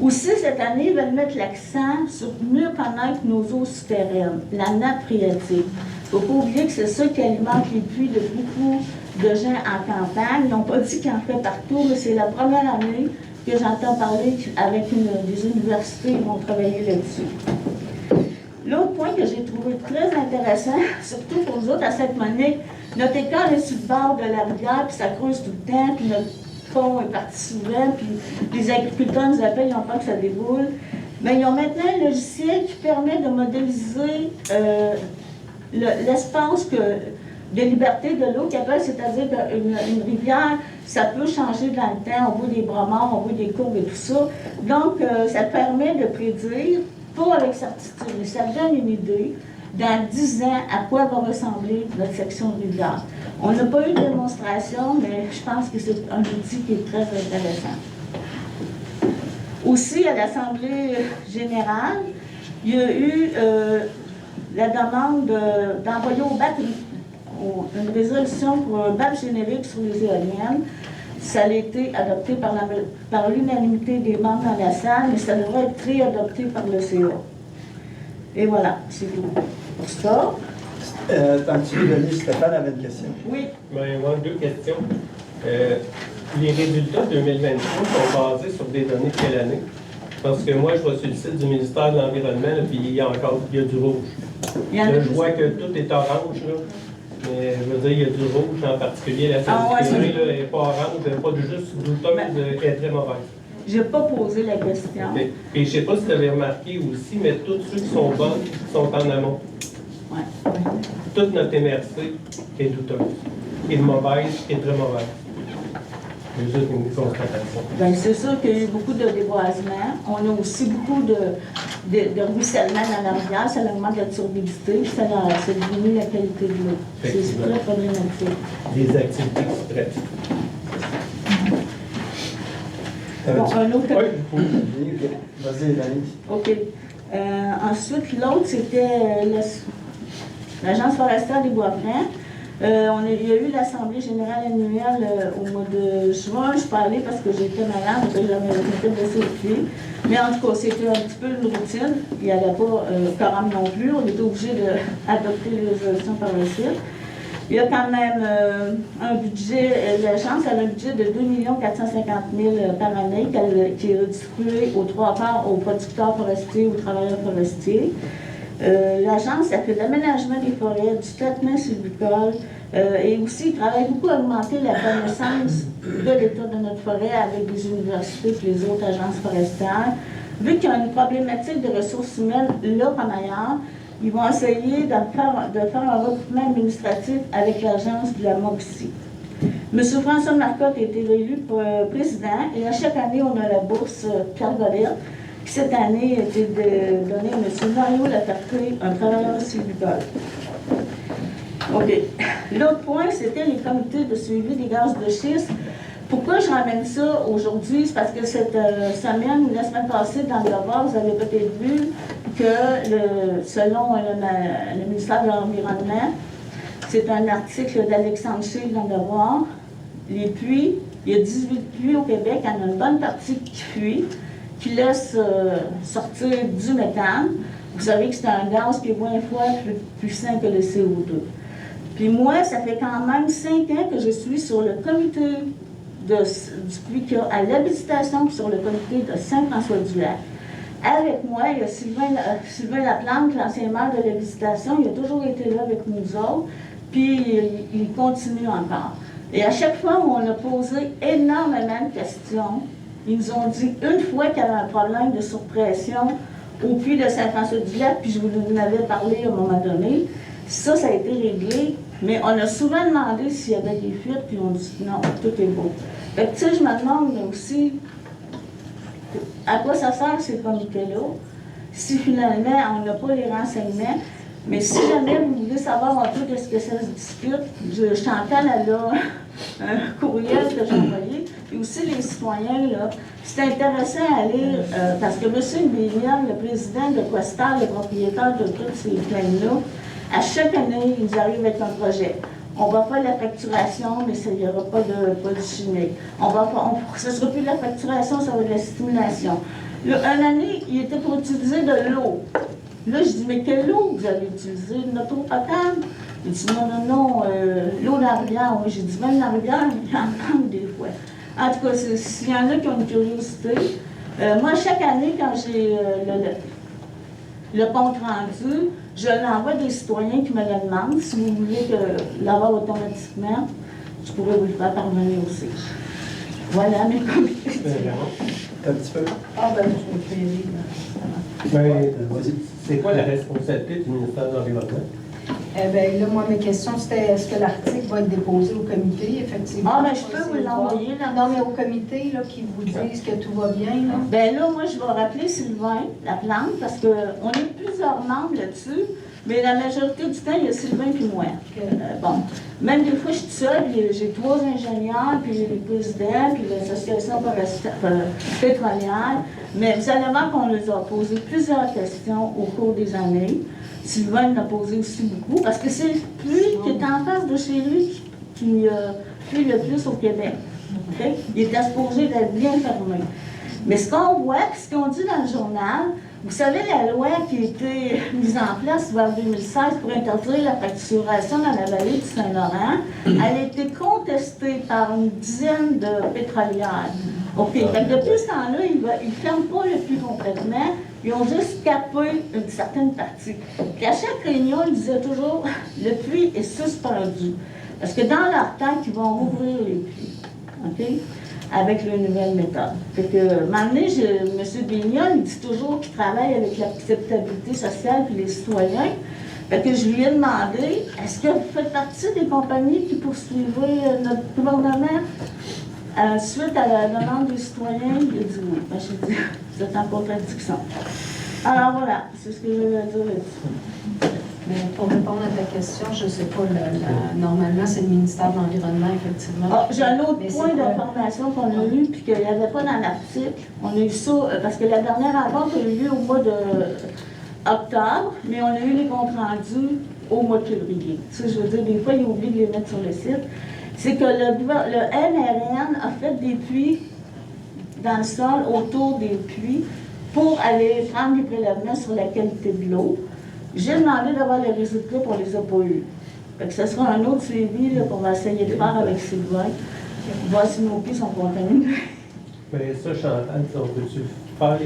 Aussi, cette année, ils veulent mettre l'accent sur mieux connaître nos eaux souterraines, la nappe phréatique. Il ne faut pas oublier que c'est ça qui alimente les puits de beaucoup de gens en campagne. Ils n'ont pas dit qu'il en fait partout, mais c'est la première année que j'entends parler avec des universités qui vont travailler là-dessus. L'autre point que j'ai trouvé très intéressant, surtout pour nous autres à Sainte-Monique, notre école est sur le bord de la rivière, puis ça creuse tout le temps, puis notre pont est parti souvent, puis les agriculteurs nous appellent, ils ont peur que ça déboule. Mais ils ont maintenant un logiciel qui permet de modéliser l'espace de liberté de l'eau, c'est-à-dire qu'une rivière, ça peut changer dans le temps, on voit des bras morts, on voit des courbes et tout ça. Donc, ça permet de prédire, pas avec certitude, mais ça donne une idée, dans 10 ans, à quoi va ressembler notre section de rivière. On n'a pas eu de démonstration, mais je pense que c'est un outil qui est très intéressant. Aussi, à l'Assemblée générale, il y a eu la demande d'envoyer au BAP une résolution pour un BAP générique sur les éoliennes. Ça a été adopté par l'unanimité des membres dans la salle, mais ça devrait être réadopté par le CA. Et voilà, c'est tout pour ça. Tant que tu veux donner, Stéphane avait une question. Oui. Ben, moi, deux questions. Les résultats 2023 sont basés sur des données de quelle année? Parce que moi, je vais sur le site du ministère de l'Environnement, puis il y a du rouge. Là, je vois que tout est orange, là. Mais je veux dire, il y a du rouge, en particulier la Sainte-Zéphirin, là, elle n'est pas orange, pas juste douteuse, elle est très mauvaise. Je n'ai pas posé la question. Okay. Et je ne sais pas si tu avais remarqué aussi, mais tous ceux qui sont bonnes sont en amont. Ouais. Toute notre MRC est douteuse. Et mauvaise et très mauvaise. C'est juste une constatation. Bien, c'est sûr qu'il y a eu beaucoup de déboisement. On a aussi beaucoup de ruissellement dans la rivière. Ça augmente la turbidité, puis ça diminue la qualité de l'eau. C'est très problématique. Des activités qui se prêtent. Bon, un autre... Oui, vas-y, Valérie. OK. Ensuite, l'autre, c'était l'Agence forestière des Bois-Francs. Il y a eu l'Assemblée générale annuelle au mois de juin. Je parlais parce que j'étais malade, j'étais blessée au pied. Mais en tout cas, c'était un petit peu une routine. Il n'y avait pas quorum non plus. On était obligé d'adopter les résolutions par le site. Il y a quand même un budget, l'agence a un budget de 2 450 000 par année qui est redistribué aux 3 quarts aux producteurs forestiers, aux travailleurs forestiers. L'agence, elle fait de l'aménagement des forêts, du traitement sylvicole, et aussi, il travaille beaucoup à augmenter la connaissance de l'état de notre forêt avec les universités et les autres agences forestières. Vu qu'il y a une problématique de ressources humaines là comme ailleurs, ils vont essayer de faire un regroupement administratif avec l'agence de la Mauricie. M. François Marcotte a été élu président et à chaque année, on a la bourse Pierre Golette, qui cette année a été donnée à M. Mario Laferté, un travailleur sylvicole. OK. L'autre point, c'était les comités de suivi des gaz de schiste. Pourquoi je ramène ça aujourd'hui? C'est parce que cette semaine ou la semaine passée, dans le Devoir, vous avez peut-être vu que, selon le ministère de l'Environnement, c'est un article d'Alexandre Scheele dans le Devoir, les puits, il y a 18 puits au Québec, il y en a une bonne partie qui fuit, qui laisse sortir du méthane. Vous savez que c'est un gaz qui est 20 fois plus puissant que le CO2. Puis moi, ça fait quand même 5 ans que je suis sur le comité du puits qu'il y a à l'habilitation, sur le comité de Saint-François-du-Lac. Avec moi, il y a Sylvain Laplante, l'ancien maire de l'habilitation, il a toujours été là avec nous autres, puis il continue encore. Et à chaque fois où on a posé énormément de questions, ils nous ont dit une fois qu'il y avait un problème de surpression au puits de Saint-François-du-Lac, puis je vous en avais parlé à un moment donné, ça a été réglé, mais on a souvent demandé s'il y avait des fuites, puis on dit non, tout est beau. Fait que tu sais, je me demande aussi à quoi ça sert ces comités-là, si finalement on n'a pas les renseignements. Mais si jamais vous voulez savoir un peu de ce que ça se discute, je Chantal a là un courriel que j'ai envoyé, et aussi les citoyens, là, c'est intéressant à lire, parce que M. Bélian, le président de Costal, le propriétaire de toutes ces plaines-là, à chaque année, ils arrivent avec un projet. On va faire la facturation, mais il n'y aura pas de produits chimiques. Ce ne sera plus de la facturation, ça va être de la stimulation. Là, une année, il était pour utiliser de l'eau. Là, je dis, mais quelle eau vous avez utilisé? Notre eau potable? Il dit, non, l'eau de la rivière. Oui, j'ai dit, même la rivière, il y en manque des fois. En tout cas, s'il y en a qui ont une curiosité, moi, chaque année, quand j'ai le compte rendu, je l'envoie à des citoyens qui me le demandent. Si vous voulez l'avoir automatiquement, je pourrais vous le faire parvenir aussi. Voilà mes comités. Un petit peu. Ah, ben, je vais écrire. Vas-y. C'est quoi la responsabilité du ministère de l'Environnement? Eh bien, là, moi, mes questions, c'était est-ce que l'article va être déposé au comité, effectivement? Ah, bien, je peux vous l'envoyer, là. Non, mais au comité, là, qui vous disent que tout va bien, là. Bien, là, moi, je vais rappeler Sylvain Laplante, parce qu'on est plusieurs membres là-dessus, mais la majorité du temps, il y a Sylvain puis moi. Bon, même des fois, je suis seule, j'ai 3 ingénieurs, puis j'ai le président, puis l'association pétrolière, mais vous allez voir qu'on les a posé plusieurs questions au cours des années. Sylvain en a posé aussi beaucoup, parce que c'est lui qui est en face de chez lui qui fuit le plus au Québec. Okay? Il était supposé d'être bien fermé. Mais ce qu'on voit, ce qu'on dit dans le journal, vous savez, la loi qui a été mise en place vers 2016 pour interdire la facturation dans la vallée du Saint-Laurent, elle a été contestée par une dizaine de pétrolières. OK. Fait que depuis ce temps-là, ils ne ferment pas le puits complètement. Ils ont juste capé une certaine partie. Puis à chaque réunion, ils disaient toujours le puits est suspendu. Parce que dans leur temps, ils vont ouvrir les puits. OK? Avec les nouvelles méthodes. Fait que, à un moment donné, M. Bignon, il dit toujours qu'il travaille avec l'acceptabilité sociale et les citoyens. Fait que je lui ai demandé, est-ce que vous faites partie des compagnies qui poursuivaient notre gouvernement suite à la demande des citoyens? Il a dit oui. Ben, j'ai dit, vous êtes en contradiction. Alors voilà, c'est ce que je veux dire là-dessus. Mais pour répondre à ta question, je ne sais pas, normalement, c'est le ministère de l'Environnement, effectivement. Ah, j'ai un autre Mais point d'information qu'on a eu, puis qu'il n'y avait pas dans l'article. On a eu ça, parce que la dernière rencontre a eu lieu au mois d'octobre, mais on a eu les comptes rendus au mois de février. Ça, je veux dire, des fois, ils oublient de les mettre sur le site. C'est que le NRN a fait des puits dans le sol, autour des puits, pour aller prendre des prélèvements sur la qualité de l'eau. J'ai demandé d'avoir les résultats, pour les a pas eu. Fait que ce sera un autre suivi qu'on va essayer de faire avec Sylvain. Voir si nos pieds sont contaminés. Mais ça, Chantal, on peut-tu faire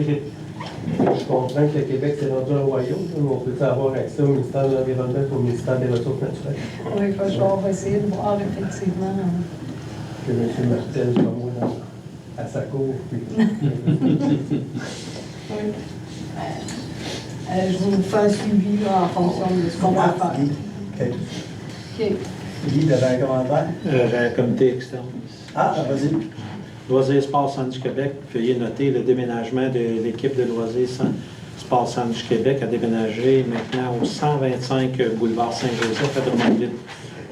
Je comprends que le Québec s'est rendu un royaume, mais on peut avoir accès au ministère de l'Environnement et au ministère des Ressources naturelles. Oui, on va essayer de voir effectivement. Que M. Martel soit moins à sa cour. Puis... Oui. Je vous fais un suivi là, en fonction de ce qu'on va faire. Guy. OK. OK. Guy, tu avais un commentaire? J'ai un comité externe. Ah, vas-y. Loisirs Sport Centre du Québec, veuillez noter le déménagement de l'équipe de Loisirs Sport Centre du Québec a déménagé maintenant au 125 boulevard Saint-Joseph à Drummondville.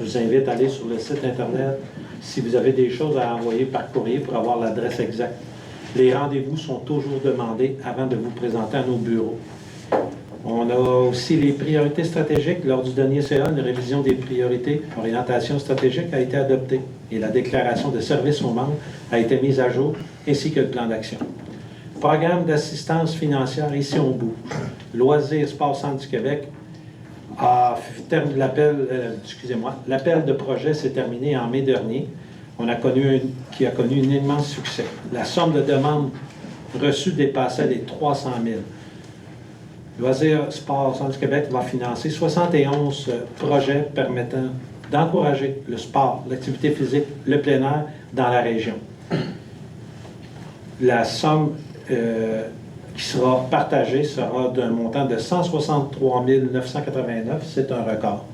Je vous invite à aller sur le site Internet si vous avez des choses à envoyer par courrier pour avoir l'adresse exacte. Les rendez-vous sont toujours demandés avant de vous présenter à nos bureaux. On a aussi les priorités stratégiques. Lors du dernier CA, une révision des priorités orientation stratégique a été adoptée et la déclaration de service aux membres a été mise à jour, ainsi que le plan d'action. Programme d'assistance financière, ici on bouge. Loisirs Sport Centre du Québec a terminé l'appel de projet s'est terminé en mai dernier. Qui a connu un immense succès. La somme de demandes reçues dépassait les 300 000. Loisirs Sport Centre du Québec va financer 71 projets permettant d'encourager le sport, l'activité physique, le plein air dans la région. La somme qui sera partagée sera d'un montant de 163 989, c'est un record.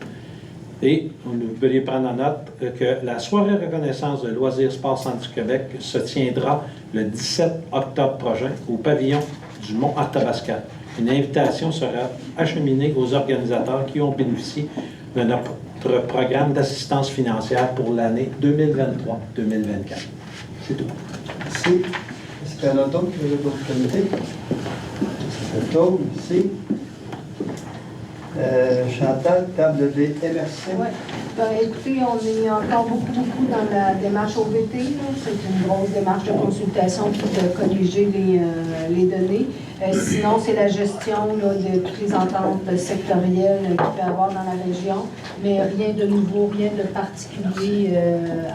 Et vous veuillez prendre en note que la soirée reconnaissance de Loisirs Sport Centre du Québec se tiendra le 17 octobre prochain au pavillon du Mont-Athabasca. Une invitation sera acheminée aux organisateurs qui ont bénéficié de notre programme d'assistance financière pour l'année 2023-2024. C'est tout. Merci. Est-ce qu'il y en a d'autres qui veulent d'autres comités? C'est le tour. Merci. Chantal, table des MRC. Oui. Ben, écoutez, on est encore beaucoup dans la démarche OVT. C'est une grosse démarche de consultation pour colléger les données. Sinon, c'est la gestion là, de toutes les ententes sectorielles qu'il peut y avoir dans la région, mais rien de nouveau, rien de particulier,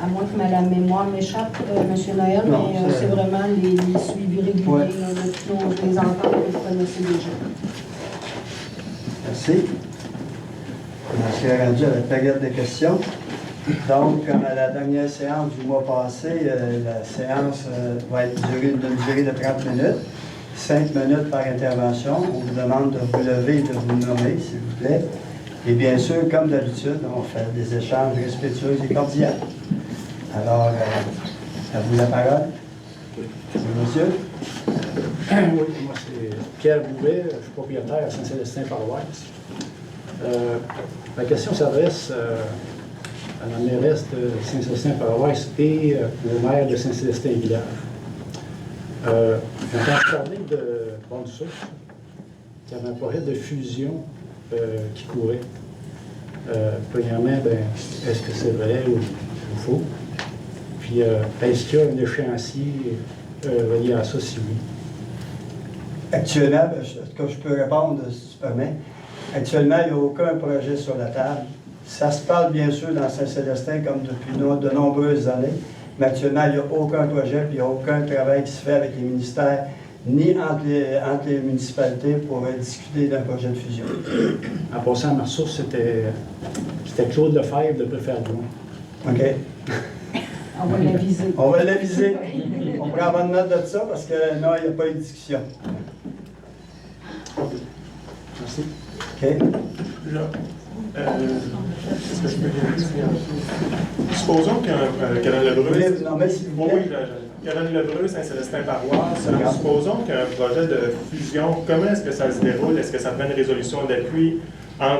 à moins que ma mémoire m'échappe, M. Noël, mais c'est vraiment les suivis réguliers là, de toutes les ententes que vous connaissez déjà. Merci. On s'est rendu à la période de questions. Donc, comme à la dernière séance du mois passé, la séance va être d'une durée de 30 minutes, 5 minutes par intervention. On vous demande de vous lever et de vous nommer, s'il vous plaît. Et bien sûr, comme d'habitude, on fait des échanges respectueux et cordiaux. Alors, à vous la parole. Monsieur. Oui, moi c'est Pierre Bouvet, je suis propriétaire à Saint-Célestin-Paroisse. Ma question s'adresse à la mairesse de Saint-Célestin-Paroisse et au maire de Saint-Célestin-Village. J'entends parler de Bonne Source, qu'il y avait un projet de fusion qui courait. Premièrement, est-ce que c'est vrai ou faux? Puis, est-ce qu'il y a un échéancier relié à ça, si oui? Actuellement, comme je peux répondre, si tu permets, actuellement, il n'y a aucun projet sur la table. Ça se parle bien sûr dans Saint-Célestin comme depuis de nombreuses années, mais actuellement, il n'y a aucun projet, puis il n'y a aucun travail qui se fait avec les ministères, ni entre les municipalités pour discuter d'un projet de fusion. En passant, ma source, c'était Claude Lefebvre de Préfère-Loin. OK. On va l'aviser. On va l'aviser. On prend bonne note de ça parce que non, il n'y a pas eu de discussion. Merci. OK. Là, est-ce que je peux dire? Supposons qu'Alain Lebreu... Non, mais s'il vous plaît. Oui, Alain Lebreu, Saint-Célestin-Paroisse, supposons qu'un projet de fusion, comment est-ce que ça se déroule? Est-ce que ça prend une résolution d'appui dans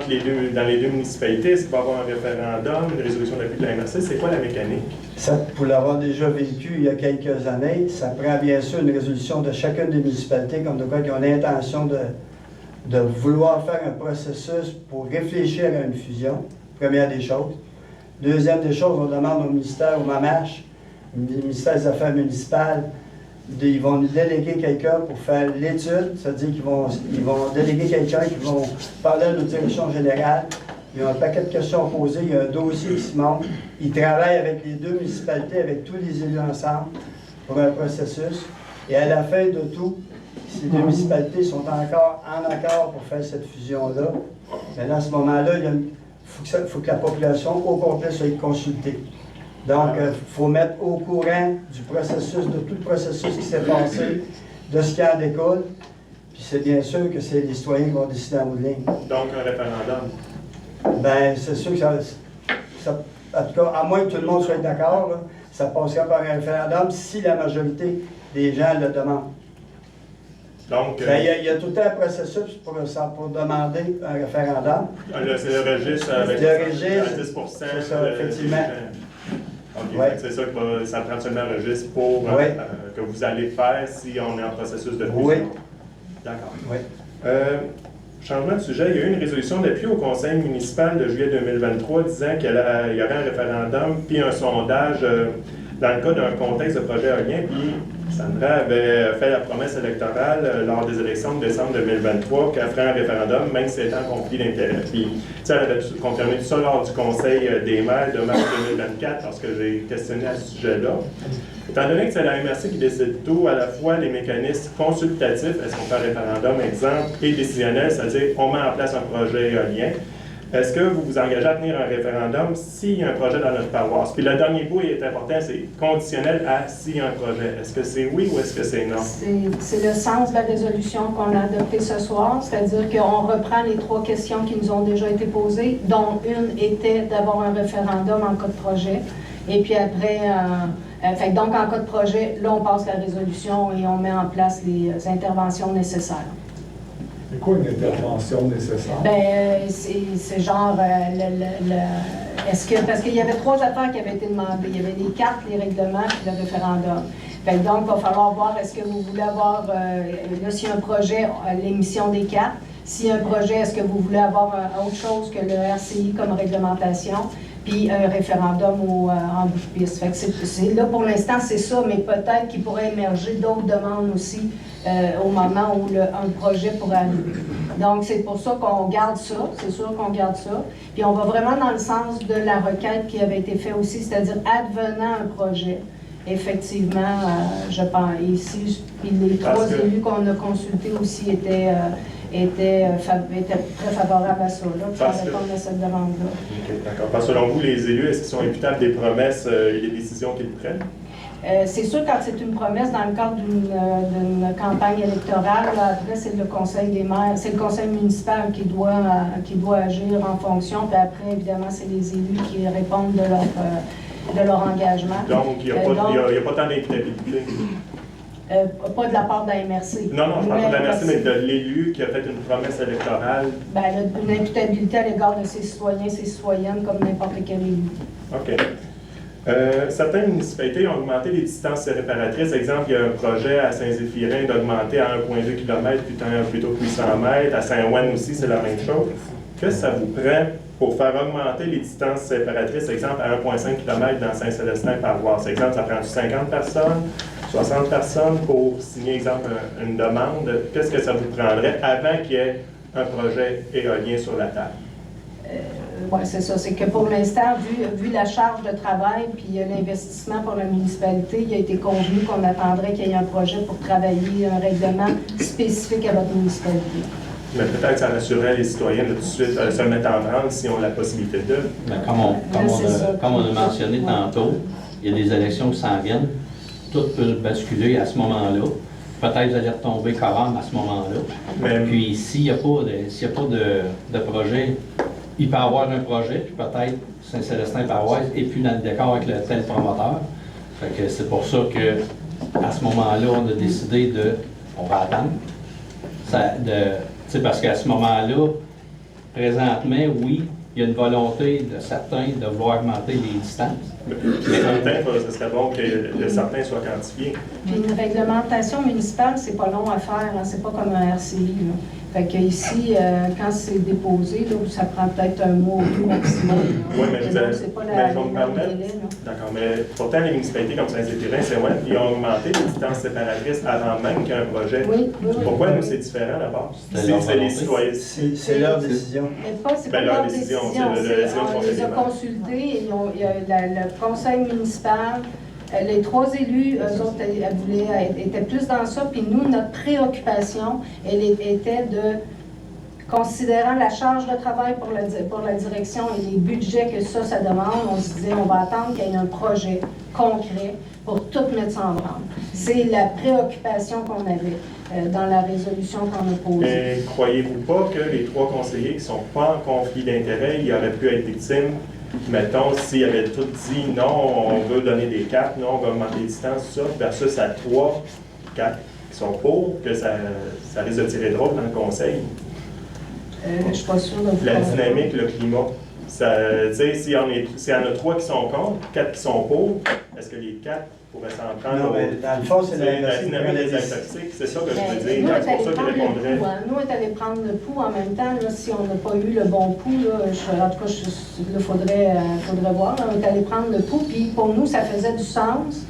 les deux municipalités? Est-ce qu'il va y avoir un référendum, une résolution d'appui de la MRC? C'est quoi la mécanique? Ça, pour l'avoir déjà vécu il y a quelques années, ça prend bien sûr une résolution de chacune des municipalités, comme de quoi qui ont l'intention de vouloir faire un processus pour réfléchir à une fusion, première des choses. Deuxième des choses, on demande au ministère, au MAMACH, le ministère des Affaires municipales, ils vont nous déléguer quelqu'un pour faire l'étude, c'est-à-dire qu'ils vont déléguer quelqu'un qui va parler à notre direction générale. Il y a un paquet de questions posées, il y a un dossier qui se monte. Ils travaillent avec les deux municipalités, avec tous les élus ensemble pour un processus. Et à la fin de tout, ces deux municipalités sont encore en accord pour faire cette fusion-là, mais là, à ce moment-là, il faut que la population au complet soit consultée. Donc, il faut mettre au courant du processus, de tout le processus qui s'est passé, de ce qui en découle. Puis c'est bien sûr que c'est les citoyens qui vont décider en bout de ligne. Donc, un référendum. Bien, c'est sûr que ça, en tout cas, à moins que tout le monde soit d'accord, là, ça passera par un référendum si la majorité des gens le demandent. Donc, il y a tout le temps un processus pour demander un référendum. C'est le registre avec le registre, 10 c'est ça, effectivement. OK, Ouais. c'est ça que ça prend seulement un registre pour que vous allez faire si on est en processus de fusion. Oui. D'accord. Oui. Changement de sujet, il y a eu une résolution d'appui au conseil municipal de juillet 2023 disant qu'il y aurait un référendum puis un sondage dans le cas d'un contexte de projet éolien. Puis Sandra avait fait la promesse électorale lors des élections de décembre 2023 qu'elle ferait un référendum, même si c'était en conflit d'intérêts. Puis elle avait confirmé tout ça lors du conseil des maires de mars 2024 lorsque j'ai questionné à ce sujet-là. Étant donné que c'est la MRC qui décide tout, à la fois les mécanismes consultatifs, est-ce qu'on fait un référendum, exemple, et décisionnel, c'est-à-dire on met en place un projet éolien, est-ce que vous vous engagez à tenir un référendum s'il y a un projet dans notre paroisse? Puis le dernier bout est important, c'est conditionnel à s'il y a un projet. Est-ce que c'est oui ou est-ce que c'est non? C'est le sens de la résolution qu'on a adoptée ce soir, c'est-à-dire qu'on reprend les 3 questions qui nous ont déjà été posées, dont une était d'avoir un référendum en cas de projet. Et puis après, donc en cas de projet, là on passe la résolution et on met en place les interventions nécessaires. C'est quoi une intervention nécessaire? Ben, c'est genre, est-ce que, parce qu'il y avait 3 affaires qui avaient été demandées. Il y avait les cartes, les règlements et le référendum. Donc, il va falloir voir, est-ce que vous voulez avoir, là, s'il y a un projet, l'émission des cartes. S'il y a un projet, est-ce que vous voulez avoir autre chose que le RCI comme réglementation? Puis un référendum en bout de piste. Fait que là, pour l'instant, c'est ça, mais peut-être qu'il pourrait émerger d'autres demandes aussi au moment où un projet pourrait arriver. Donc, c'est pour ça qu'on garde ça, c'est sûr qu'on garde ça. Puis on va vraiment dans le sens de la requête qui avait été faite aussi, c'est-à-dire advenant un projet. Effectivement, je pense, ici, puis les 3 élus qu'on a consultés aussi étaient très favorables à ça, là, pour répondre à cette demande-là. OK, d'accord. Parce que selon vous, les élus, est-ce qu'ils sont imputables des promesses et des décisions qu'ils prennent? C'est sûr, quand c'est une promesse dans le cadre d'une campagne électorale, là, après, c'est le conseil des maires, c'est le conseil municipal qui doit agir en fonction, puis après, évidemment, c'est les élus qui répondent de leur engagement. Donc, il n'y a pas tant d'imputabilité? Pas de la part de la MRC. Non, je parle pas de la MRC, mais de l'élu qui a fait une promesse électorale. Bien, une imputabilité à l'égard de ses citoyens, ses citoyennes, comme n'importe quel élu. OK. Certaines municipalités ont augmenté les distances réparatrices. Exemple, il y a un projet à Saint-Zéphirin d'augmenter à 1,2 km plutôt que 800 mètres. À Saint-Ouen aussi, c'est la même chose. Qu'est-ce que ça vous prend pour faire augmenter les distances séparatrices, exemple, à 1,5 km dans Saint-Célestin-Paroisse? Exemple, ça prend 50 personnes, 60 personnes pour signer, exemple, une demande. Qu'est-ce que ça vous prendrait avant qu'il y ait un projet éolien sur la table? Oui, c'est ça. C'est que pour l'instant, vu la charge de travail puis l'investissement pour la municipalité, il a été convenu qu'on attendrait qu'il y ait un projet pour travailler un règlement spécifique à votre municipalité. Mais peut-être que ça rassurerait les citoyens de tout de suite se mettre en branle si on a la possibilité de. Mais comme on a mentionné tantôt, il y a des élections qui s'en viennent. Tout peut basculer à ce moment-là. Peut-être vous allez retomber quorum à ce moment-là. Puis s'il n'y a pas de projet, il peut y avoir un projet, puis peut-être Saint-Célestin-Paroisse et puis dans le décor avec le tel promoteur. Fait que c'est pour ça que à ce moment-là, on a décidé on va attendre. Parce qu'à ce moment-là, présentement, oui, il y a une volonté de certains de vouloir augmenter les distances. Mais certains, ce serait bon que certains soient quantifiés. Puis une réglementation municipale, c'est pas long à faire, hein, c'est pas comme un RCI. Là. Fait que ici, quand c'est déposé, là, ça prend peut-être un mois ou 2 maximum. Oui, mais vous avez. C'est pas la D'accord, mais pourtant, les municipalités comme Saint-Zéphirin, ils ont augmenté les distances séparatrices avant même qu'il y ait un projet. Oui. Pourquoi nous, c'est différent d'abord? C'est les citoyens. C'est leur décision. C'est pas leur décision. On les a consultés. Le conseil municipal Les 3 élus, eux autres, étaient plus dans ça, puis nous, notre préoccupation, elle était de, considérant la charge de travail pour la direction et les budgets que ça demande, on se disait, on va attendre qu'il y ait un projet concret pour tout mettre ça en branle. C'est la préoccupation qu'on avait dans la résolution qu'on a posée. Mais croyez-vous pas que les 3 conseillers qui ne sont pas en conflit d'intérêt, ils auraient pu être victimes? Mettons, s'ils avaient tous dit non, on veut donner des 4, non, on va augmenter les distances, tout ça, versus à 3, 4 qui sont pour, que ça risque de tirer drôle dans le conseil. Je ne suis pas sûre de vous La comprendre. dynamique, le climat. S'il y en a 3 qui sont contre, 4 qui sont pour, est-ce que les 4 pourraient s'en prendre? Non, mais dans le fond, c'est la dynamique des toxiques, c'est ça que je veux dire. Nous, C'est pour ça qu'ils répondraient. Nous, on est allé prendre le pouls en même temps. Là, si on n'a pas eu le bon pouls, là, en tout cas, il faudrait voir. Là, on est allé prendre le pouls, puis pour nous, ça faisait du sens.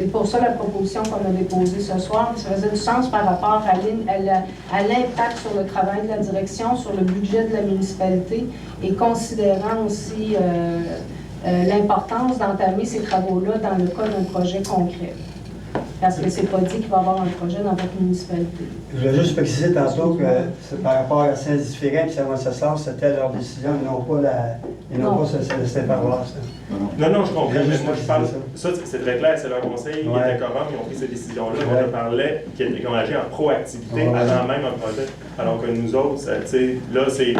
Et pour ça, la proposition qu'on a déposée ce soir, ça faisait du sens par rapport à l'impact sur le travail de la direction, sur le budget de la municipalité, et considérant aussi l'importance d'entamer ces travaux-là dans le cas d'un projet concret. Parce que c'est pas dit qu'il va y avoir un projet dans votre municipalité. Je voulais juste préciser tantôt que c'est par rapport à Saint-Différent et Saint-Wenceslas, c'était leur décision, ils n'ont pas Célestin Paroisse. Non, je comprends, mais moi je parle, ça c'est très clair, c'est leur conseil, ils étaient comment, ils ont pris ces décisions-là. Moi je parlais qu'ils ont agi en proactivité avant même un projet. Alors que nous autres, là c'est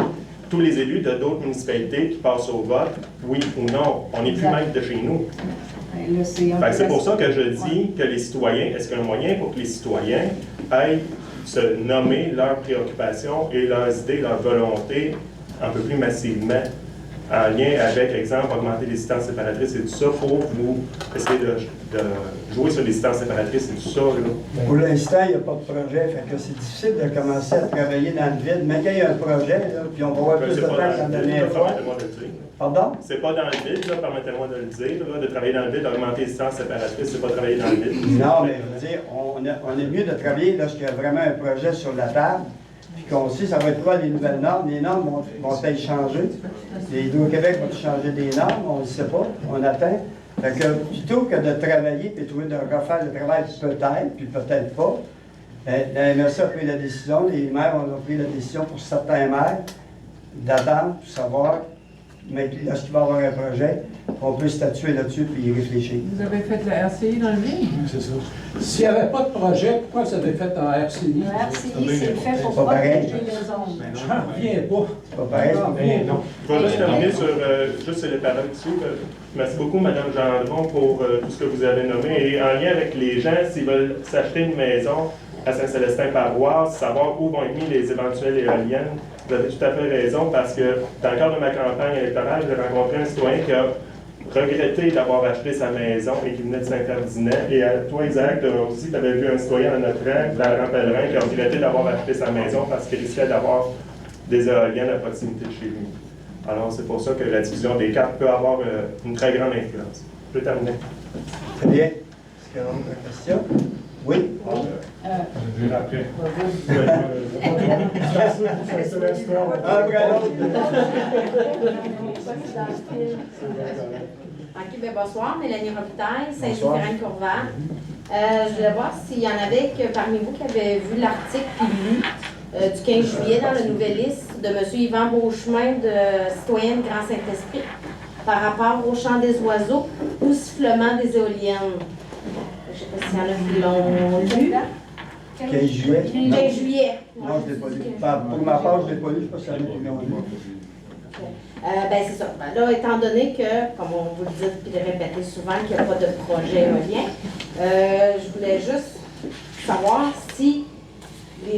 tous les élus de d'autres municipalités qui passent au vote, oui ou non, on n'est plus maître de chez nous. C'est pour ça que je dis que les citoyens, est-ce qu'il y a un moyen pour que les citoyens aillent se nommer leurs préoccupations et leurs idées, leurs volontés un peu plus massivement en lien avec, exemple, augmenter les distances séparatrices et tout ça pour vous essayer de jouer sur les distances séparatrices et tout ça. Là. Pour l'instant, il n'y a pas de projet, fait que c'est difficile de commencer à travailler dans le vide. Mais quand il y a un projet, là, puis on va avoir plus de temps que la dernière fois. Pardon? C'est pas dans le vide, là, permettez-moi de le dire, là, de travailler dans le vide, d'augmenter les distances séparatrices, c'est pas travailler dans le vide. Non, mais je veux dire, on est mieux de travailler lorsqu'il y a vraiment un projet sur la table, puis qu'on sait ça va être quoi les nouvelles normes. Les normes vont être changées. Les Hydro-Québec vont changer des normes, on ne sait pas, on attend. Fait que plutôt que de travailler et trouver de refaire le travail peut-être, puis peut-être pas, la MRC a pris la décision, les maires ont pris la décision pour certains maires d'attendre pour savoir. Mais lorsqu'il va y avoir un projet, on peut statuer là-dessus et y réfléchir. Vous avez fait la RCI dans le vide? C'est ça. S'il n'y avait pas de projet, pourquoi vous avez fait en RCI? Le RCI, c'est fait pour pareil. protéger les zones. J'en reviens pas. C'est pas pareil. Non. Je vais juste terminer sur les paroles dessus. Merci beaucoup, Mme Gendron, pour tout ce que vous avez nommé. Et en lien avec les gens, s'ils veulent s'acheter une maison à Saint-Célestin-Paroisse, savoir où vont être mis les éventuelles éoliennes, vous avez tout à fait raison, parce que dans le cadre de ma campagne électorale, j'ai rencontré un citoyen qui a regretté d'avoir acheté sa maison et qui venait de Saint-Ferdinand. Et toi, Isaac, aussi, tu avais vu un citoyen à notre rang, Laurent Pellerin, qui a regretté d'avoir acheté sa maison parce qu'il risquait d'avoir des éoliennes à proximité de chez lui. Alors, c'est pour ça que la division des cartes peut avoir une très grande influence. Je vais terminer. Très bien. Est-ce qu'il y a d'autres questions? Oui? Je vais rappeler. OK, bien bonsoir, Mélanie Robitaille, Saint-Sylvain-Courval. Je voulais voir s'il y en avait que parmi vous qui avaient vu l'article puis lu du 15 juillet dans le Nouvelliste de M. Yvan Beauchemin, de citoyen de Grand Saint-Esprit, par rapport au chant des oiseaux ou sifflement des éoliennes. Je ne sais pas s'il y en a qui l'ont lu. 15 juillet? 15 juillet. Non, je ne l'ai pas lu. Pour ma part, je ne l'ai pas lu, je ne sais pas si il y en a qui l'ont lu. Ben c'est ça. Ben là, étant donné que, comme on vous le dit et le répétez souvent, qu'il n'y a pas de projet éolien, je voulais juste savoir si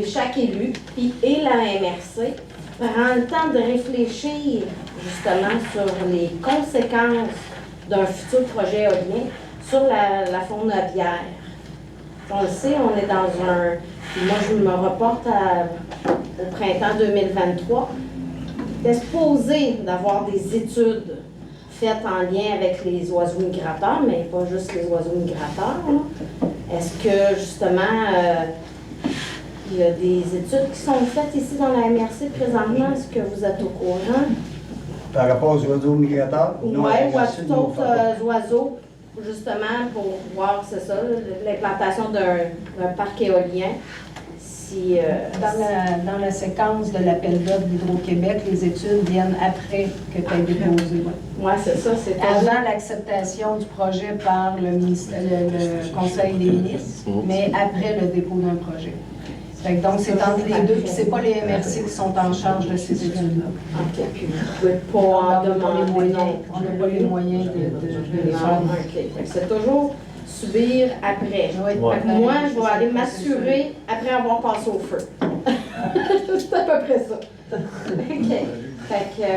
chaque élu et la MRC prend le temps de réfléchir justement sur les conséquences d'un futur projet éolien sur la faune aviaire. On le sait, on est dans un... Moi, je me reporte au printemps 2023. C'est supposé d'avoir des études faites en lien avec les oiseaux migrateurs, mais pas juste les oiseaux migrateurs. Est-ce que, justement, il y a des études qui sont faites ici dans la MRC présentement? Est-ce que vous êtes au courant? Par rapport aux oiseaux migrateurs? Oui, ou à tout autre oiseau justement pour voir, c'est ça, l'implantation d'un parc éolien. Si, dans la séquence de l'appel d'offres d'Hydro-Québec, les études viennent après que tu aies déposé. Oui, c'est ça. C'est avant l'acceptation du projet par le Conseil des ministres, mais après le dépôt d'un projet. Fait que donc, c'est entre les deux, puis c'est pas les MRC qui sont en charge de ces études-là. OK, puis vous ne pouvez pas en demander. On n'a pas les moyens de les faire. OK, fait que c'est toujours subir après. Oui. Fait que moi, je vais aller m'assurer après avoir passé au feu. C'est à peu près ça. OK. Fait que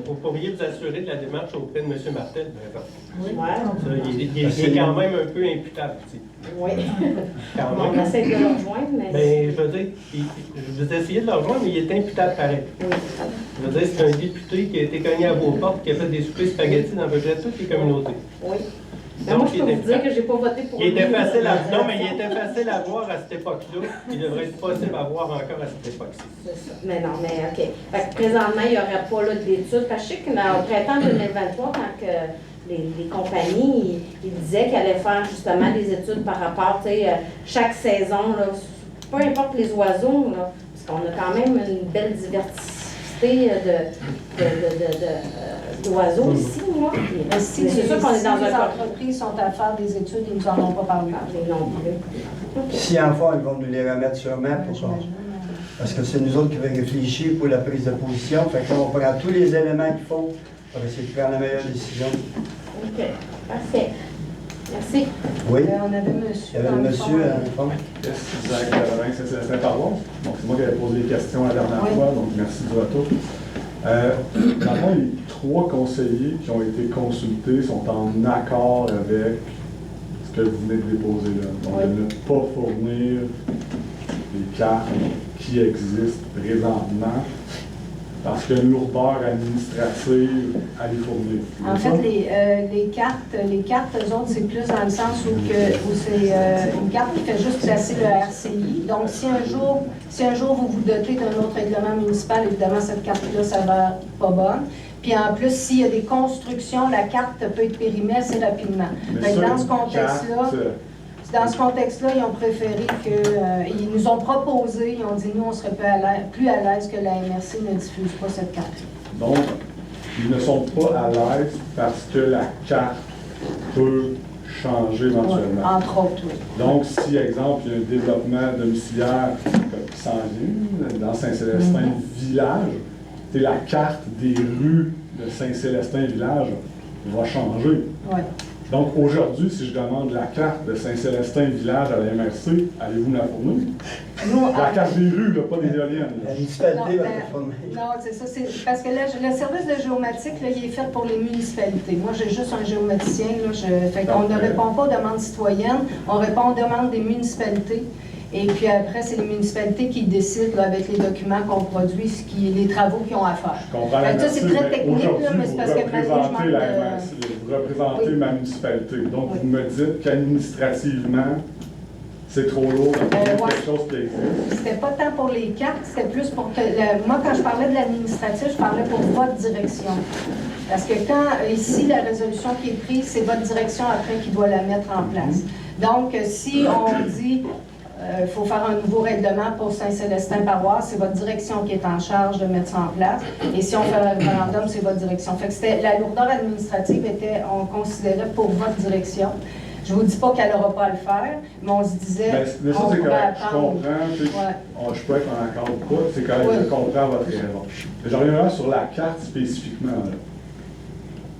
vous pourriez vous assurer de la démarche auprès de M. Martel, par exemple. Ouais. Il est quand même un peu imputable. Oui. On essaie de le rejoindre, mais... Je veux dire, vous essayez de le rejoindre, mais il est imputable pareil. Oui. Je veux dire, c'est un député qui a été cogné à vos portes, qui a fait des soupers spaghettis dans à peu près toutes les communautés. Oui. Mais moi, je peux vous dire que je n'ai pas voté pour lui. Il était facile à voir à cette époque-là. Il devrait être possible à voir encore à cette époque-ci. C'est ça. Mais non, mais OK. Fait que présentement, il n'y aurait pas d'études. Parce que je sais qu'au printemps 2023, quand que les compagnies, ils disaient qu'ils allaient faire justement des études par rapport, tu sais, chaque saison, là, peu importe les oiseaux, là, parce qu'on a quand même une belle diversité d'oiseaux ici, moi. Si c'est sûr qu'on est dans les entreprises sont à faire des études, ils ne nous en ont pas parlé. Si en font, ils vont nous les remettre sûrement parce que c'est nous autres qui allons réfléchir pour la prise de position. Fait qu'on prend tous les éléments qu'il faut pour essayer de prendre la meilleure décision. OK. Parfait. Merci. Oui. On avait monsieur. Il y avait monsieur à la fin. Isaac Lavin, c'est Paroisse. Donc, c'est moi qui avais posé les questions la dernière fois, donc merci du retour. Dans le fond, les 3 conseillers qui ont été consultés sont en accord avec ce que vous venez de déposer là. Donc, de ne pas fournir les cartes qui existent présentement parce qu'il y a une lourdeur administrative à les fournir. En fait, les cartes, eux autres, c'est plus dans le sens où c'est une carte qui fait juste placer le RCI. Donc, si un jour vous vous dotez d'un autre règlement municipal, évidemment, cette carte-là s'avère pas bonne. Puis en plus, s'il y a des constructions, la carte peut être périmée assez rapidement. Donc, dans ce contexte-là, ils ont préféré ils nous ont proposé, ils ont dit, nous, on serait plus à l'aise que la MRC ne diffuse pas cette carte. Donc, ils ne sont pas à l'aise parce que la carte peut changer éventuellement. Entre autres, oui. Donc, si, exemple, il y a un développement domiciliaire qui s'en vient dans Saint-Célestin Village, la carte des rues de Saint-Célestin Village va changer. Oui. Donc, aujourd'hui, si je demande la carte de Saint-Célestin Village à la MRC, allez-vous me la fournir? La carte des rues, là, pas des éoliennes. La municipalité va la fournir. Non, c'est ça. Parce que là, le service de géomatique, là, il est fait pour les municipalités. Moi, j'ai juste un géomaticien. Fait qu'on ne répond pas aux demandes citoyennes, on répond aux demandes des municipalités. Et puis après, c'est les municipalités qui décident là, avec les documents qu'on produit, les travaux qu'ils ont à faire. Je comprends la c'est très technique, là, mais c'est parce que vous représentez ma municipalité. Donc, vous me dites qu'administrativement, c'est trop lourd de quelque chose qui existe. C'était pas tant pour les cartes, c'était plus pour que... moi, quand je parlais de l'administratif, je parlais pour votre direction. Parce que quand, ici, la résolution qui est prise, c'est votre direction après qui doit la mettre en place. Donc, si on dit... il faut faire un nouveau règlement pour Saint-Célestin-Paroisse. C'est votre direction qui est en charge de mettre ça en place. Et si on fait un référendum, c'est votre direction. Fait que la lourdeur administrative on considérait pour votre direction. Je ne vous dis pas qu'elle n'aura pas à le faire, mais on se disait... Mais ça, c'est correct. Je comprends. Je peux être en accord ou pas. C'est correct, je comprends votre raison. Mais je reviendrai sur la carte spécifiquement. Là.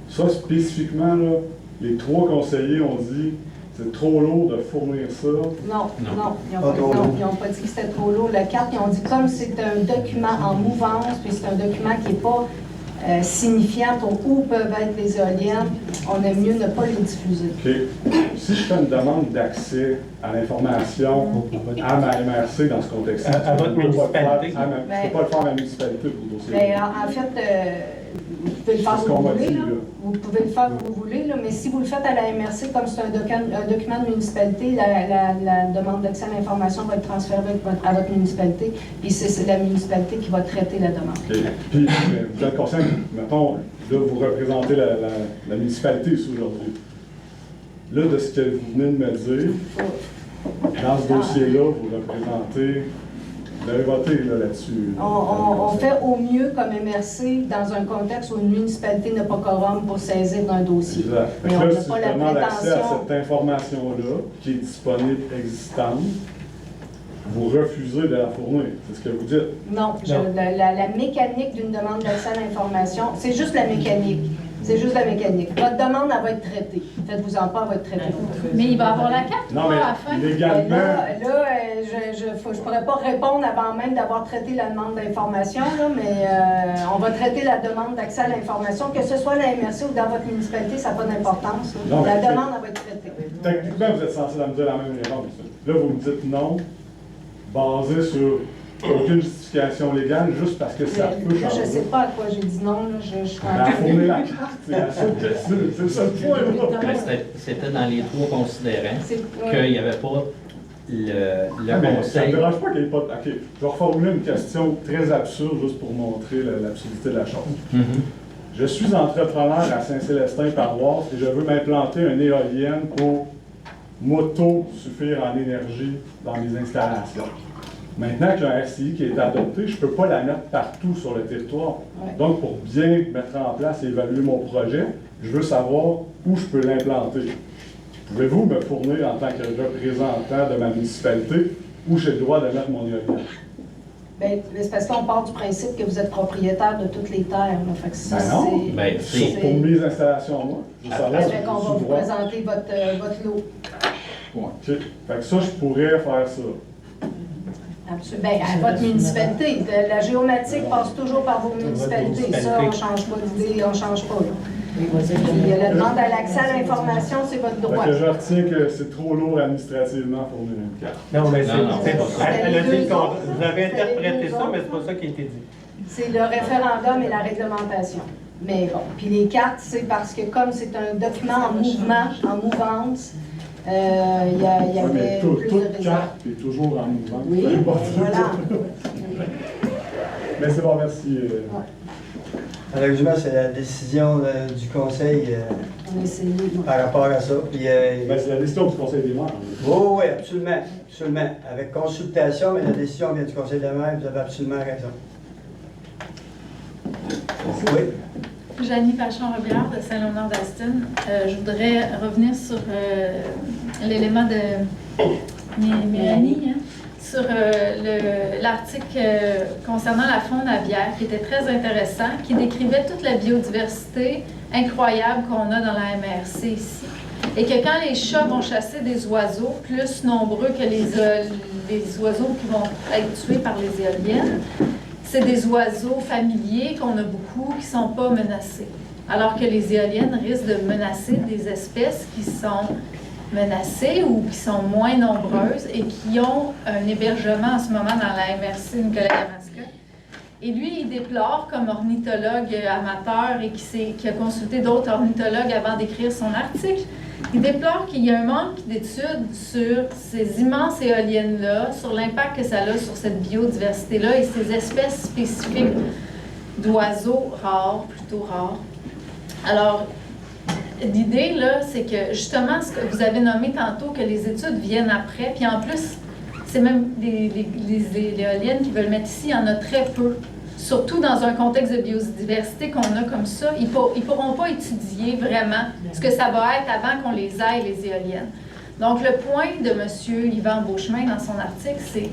Ça, spécifiquement, là, les 3 conseillers ont dit... C'est trop lourd de fournir ça? Non. Ils n'ont pas dit que c'était trop lourd. La carte, ils ont dit comme c'est un document en mouvance, puis c'est un document qui n'est pas signifiant pour où peuvent être les éoliennes, on aime mieux ne pas les diffuser. OK. Si je fais une demande d'accès à l'information à ma MRC dans ce contexte-ci, à votre municipalité, je ne peux pas le faire à ma municipalité pour le dossier. Mais en fait... vous pouvez le faire C'est ce où qu'on vous m'a voulez, dit, là. là. Vous pouvez le faire où vous voulez, là, mais si vous le faites à la MRC, comme c'est un document de municipalité, la demande d'accès à l'information va être transférée à votre municipalité, puis c'est la municipalité qui va traiter la demande. OK. Puis, vous êtes conscient, mettons, là, vous représentez la municipalité ici aujourd'hui. Là, de ce que vous venez de me dire, dans ce dossier-là, vous représentez, vous avez voté là-dessus. On fait au mieux comme MRC dans un contexte où une municipalité n'a pas quorum pour saisir d'un dossier. Exact. Mais Fait que on là, n'a si pas je la demande accès à prétention. cette information-là, qui est disponible, existante, vous refusez de la fournir. C'est ce que vous dites. Non, la mécanique d'une demande d'accès à l'information, c'est juste la mécanique. C'est juste la mécanique. Votre demande, elle va être traitée. Faites-vous-en pas, elle va être traitée. Mais il va avoir la carte Non, à la mais fin. légalement, je ne pourrais pas répondre avant même d'avoir traité la demande d'information, là, mais on va traiter la demande d'accès à l'information, que ce soit à la MRC ou dans votre municipalité, ça n'a pas d'importance. Là. Non, La mais demande, elle va être traitée. techniquement, vous êtes censé me dire la même réponse. Là, vous me dites non, basé sur aucune justification légale, juste parce que ça peut Là, je changer. ne sais pas à quoi j'ai dit non. Là, je suis Ben, fournir la carte, c'est la seule question. C'est ça le point, là. Ben, c'était dans les trois considérants qu'il n'y avait pas le Ah, mais ça ne conseil. me dérange pas qu'il n'y ait pas de... OK, je vais reformuler une question très absurde, juste pour montrer l'absurdité de la chose. Je suis entrepreneur à Saint-Célestin-Paroisse et je veux m'implanter une éolienne pour m'auto-suffire en énergie dans mes installations. Maintenant qu'il y a un RCI qui est adopté, je ne peux pas la mettre partout sur le territoire. Ouais. Donc, pour bien mettre en place et évaluer mon projet, je veux savoir où je peux l'implanter. Pouvez-vous me fournir en tant que représentant de ma municipalité où j'ai le droit de mettre mon éolienne? Bien, c'est parce qu'on part du principe que vous êtes propriétaire de toutes les terres. Là. Fait que si Ben non. c'est- Ben, c'est- Pour mes installations, moi, je veux savoir Ça si fait qu'on va j'ai vous le droit. présenter votre lot. Ouais, OK. Fait que ça, je pourrais faire ça. Absolument. Ben, à votre municipalité. La géomatique passe toujours par vos municipalités. Ça, on ne change pas d'idée, on ne change pas. Là. Puis, la demande à l'accès à l'information, c'est votre droit. Fait que je retiens que c'est trop lourd administrativement pour fournir une carte. Non, mais Non, c'est non, ça. Elle a dit le contraire. Vous C'était avez les interprété deux ça, autres. mais c'est pas ça qui a été dit. C'est le référendum et la réglementation. Mais bon, puis les cartes, c'est parce que comme c'est un document en mouvement, en mouvance, il y Ouais, avait mais plus de toute réserves. carte est toujours en mouvement. Oui, Peu importe. voilà. Mais c'est bon, merci. Malheureusement, c'est la décision du conseil On a essayé. par rapport à ça. Puis, Ben, c'est la décision du conseil des maires. oui, absolument, absolument. Avec consultation, mais la décision vient du conseil des maires, vous avez absolument raison. Oui. Jeannie Pachon-Robillard de Saint-Léonard d'Aston. Je voudrais revenir sur l'élément de Mélanie, hein, sur l'article concernant la faune aviaire, qui était très intéressant, qui décrivait toute la biodiversité incroyable qu'on a dans la MRC ici. Et que quand les chats vont chasser des oiseaux, plus nombreux que les oiseaux qui vont être tués par les éoliennes, c'est des oiseaux familiers qu'on a beaucoup qui ne sont pas menacés. Alors que les éoliennes risquent de menacer des espèces qui sont menacées ou qui sont moins nombreuses et qui ont un hébergement en ce moment dans la MRC Nicolas-Yamaska. Et lui, il déplore comme ornithologue amateur et qui a consulté d'autres ornithologues avant d'écrire son article, il déplore qu'il y a un manque d'études sur ces immenses éoliennes-là, sur l'impact que ça a sur cette biodiversité-là et ces espèces spécifiques d'oiseaux rares, plutôt rares. Alors, l'idée, là, c'est que justement, ce que vous avez nommé tantôt, que les études viennent après, puis en plus, c'est même les éoliennes qui veulent mettre ici, il y en a très peu. Surtout dans un contexte de biodiversité qu'on a comme ça, ils ne pourront pas étudier vraiment ce que ça va être avant qu'on les aille, les éoliennes. Donc, le point de M. Yvan Beauchemin dans son article, c'est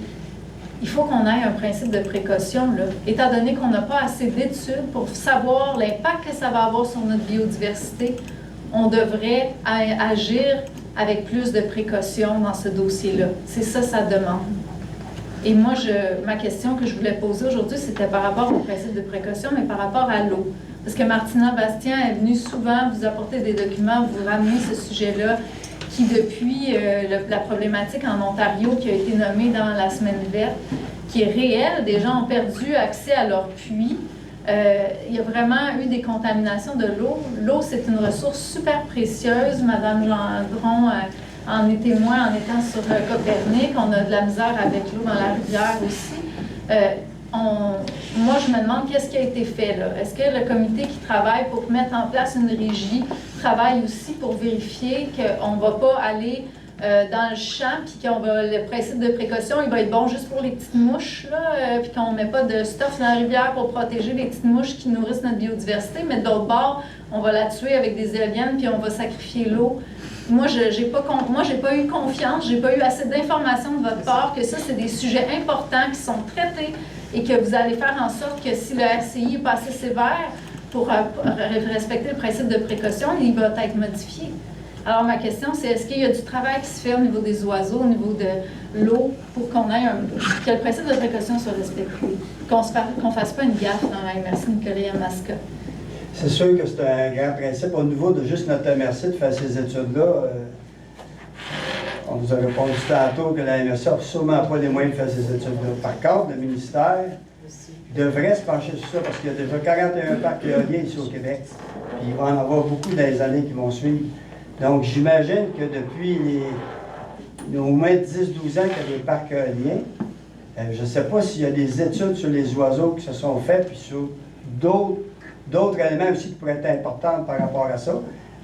il faut qu'on ait un principe de précaution, là, étant donné qu'on n'a pas assez d'études pour savoir l'impact que ça va avoir sur notre biodiversité. On devrait agir avec plus de précaution dans ce dossier-là. C'est ça, sa demande. Et moi, ma question que je voulais poser aujourd'hui, c'était par rapport au principe de précaution, mais par rapport à l'eau. Parce que Martina Bastien est venue souvent vous apporter des documents, vous ramener ce sujet-là, qui depuis la problématique en Ontario qui a été nommée dans la Semaine verte, qui est réelle, des gens ont perdu accès à leur puits il y a vraiment eu des contaminations de l'eau. L'eau, c'est une ressource super précieuse. Madame Gendron en est témoin en étant sur Copernic. On a de la misère avec l'eau dans la rivière aussi. Moi, je me demande qu'est-ce qui a été fait là. Est-ce que le comité qui travaille pour mettre en place une régie travaille aussi pour vérifier qu'on ne va pas aller dans le champ, puis le principe de précaution, il va être bon juste pour les petites mouches, puis qu'on ne met pas de stuff dans la rivière pour protéger les petites mouches qui nourrissent notre biodiversité, mais d'autre part, on va la tuer avec des éoliennes, puis on va sacrifier l'eau. Moi, j'ai pas eu confiance, j'ai pas eu assez d'informations de votre part que ça, c'est des sujets importants qui sont traités et que vous allez faire en sorte que si le RCI n'est pas assez sévère pour respecter le principe de précaution, il va être modifié. Alors, ma question, c'est est-ce qu'il y a du travail qui se fait au niveau des oiseaux, au niveau de l'eau, pour qu'on ait que le principe de précaution soit respecté, qu'on ne fasse pas une gaffe dans la MRC Nicolet-Yamaska? C'est sûr que c'est un grand principe. Au niveau de juste notre MRC de faire ces études-là, on nous a répondu tantôt que la MRC n'a sûrement pas les moyens de faire ces études-là. Par contre, le ministère devrait se pencher sur ça parce qu'il y a déjà 41 parcs éoliens ici au Québec. Puis il va en avoir beaucoup dans les années qui vont suivre. Donc, j'imagine que depuis au moins 10-12 ans qu'il y a des parcs éoliens, je ne sais pas s'il y a des études sur les oiseaux qui se sont faites, puis sur d'autres éléments aussi qui pourraient être importants par rapport à ça.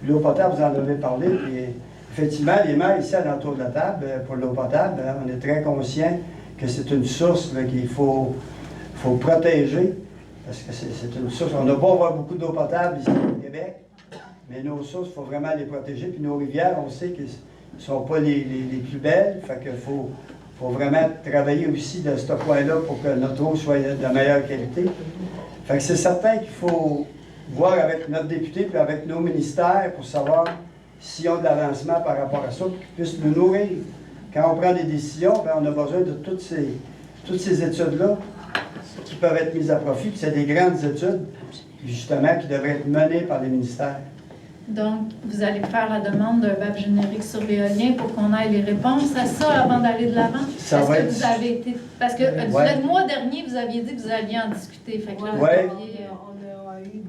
L'eau potable, vous en avez parlé, puis effectivement, les maires ici, à l'entour de la table, pour l'eau potable, on est très conscients que c'est une source qu'il faut protéger, parce que c'est une source. On n'a pas avoir beaucoup d'eau potable ici au Québec, mais nos sources, il faut vraiment les protéger. Puis nos rivières, on sait qu'elles ne sont pas les plus belles. Fait qu'il faut vraiment travailler aussi de ce point-là pour que notre eau soit de meilleure qualité. Fait que c'est certain qu'il faut voir avec notre député puis avec nos ministères pour savoir s'ils ont de l'avancement par rapport à ça, pour qu'ils puissent nous nourrir. Quand on prend des décisions, bien, on a besoin de toutes ces études-là qui peuvent être mises à profit. Puis c'est des grandes études, justement, qui devraient être menées par les ministères. Donc, vous allez faire la demande d'un BAP générique sur l'éolien pour qu'on ait les réponses à ça avant d'aller de l'avant? Parce que le mois dernier, vous aviez dit que vous alliez en discuter. Fait que là, on a eu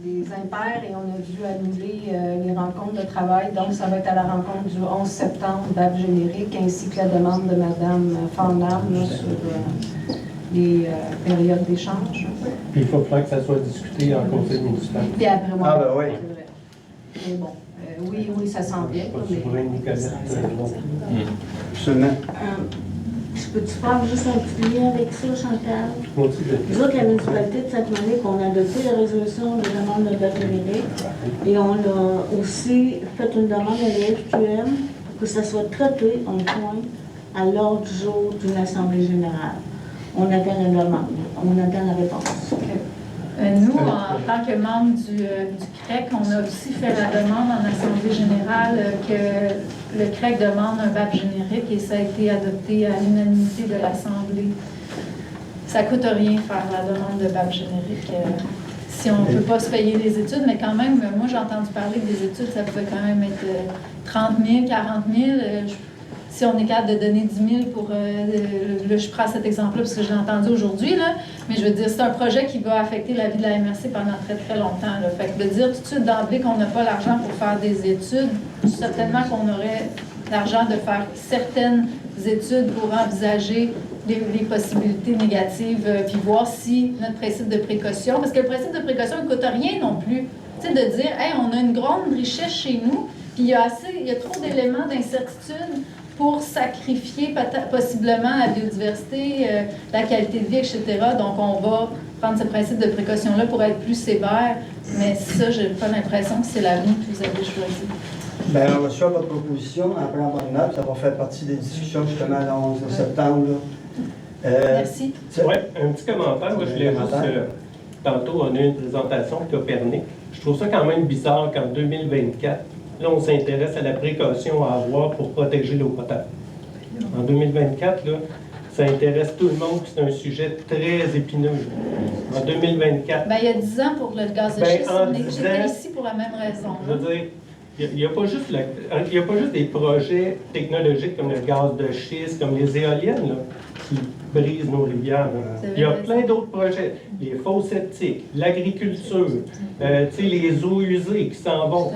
des impairs et on a dû annuler les rencontres de travail. Donc, ça va être à la rencontre du 11 septembre, BAP générique, ainsi que la demande de Mme Farnham sur les périodes d'échange. Puis il faut que ça soit discuté en conseil municipal. Puis après, ah ben oui. Mais bon, oui, ça s'en vient. Absolument. Je peux-tu faire juste un petit lien avec ça, Chantal? Nous autres, la municipalité de Sainte-Monique, on a adopté la résolution de demande de BAP générique et on a aussi fait une demande à l'EFQM pour que ça soit traité en point à l'ordre du jour d'une assemblée générale. On attend la demande, on attend la réponse. Nous, en tant que membre du CREC, on a aussi fait la demande en Assemblée générale que le CREC demande un BAP générique et ça a été adopté à l'unanimité de l'Assemblée. Ça ne coûte rien faire la demande de BAP générique si on ne peut pas se payer les études, mais quand même, moi j'ai entendu parler que des études, ça pouvait quand même être 30 000, 40 000. Si on est capable de donner 10 000 pour... là, je prends cet exemple-là parce que je l'ai entendu aujourd'hui, là, mais je veux dire, c'est un projet qui va affecter la vie de la MRC pendant très, très longtemps. Là. Fait que de dire tout de suite d'emblée qu'on n'a pas l'argent pour faire des études, certainement qu'on aurait l'argent de faire certaines études pour envisager les possibilités négatives, puis voir si notre principe de précaution... Parce que le principe de précaution ne coûte rien non plus. Tu sais, de dire, hey, on a une grande richesse chez nous, puis il y a trop d'éléments d'incertitude pour sacrifier possiblement la biodiversité, la qualité de vie, etc. Donc, on va prendre ce principe de précaution-là pour être plus sévère. Mais ça, je n'ai pas l'impression que c'est l'avenue que vous avez choisi. Bien, on reçoit votre proposition, en prend bonne note. Ça va faire partie des discussions justement le 11 septembre. Merci. Oui, un petit commentaire. Moi, je voulais juste... tantôt, on a eu une présentation de Copernic. Je trouve ça quand même bizarre qu'en 2024, là, on s'intéresse à la précaution à avoir pour protéger l'eau potable. En 2024, là, ça intéresse tout le monde, c'est un sujet très épineux. En 2024... Bien, il y a 10 ans pour le gaz de schiste, j'étais ici pour la même raison. Je veux dire, il n'y a pas juste des projets technologiques comme le gaz de schiste, comme les éoliennes. Là. qui brise nos rivières. Il y a plein d'autres projets. Les fosses septiques, l'agriculture, les eaux usées qui s'en vont.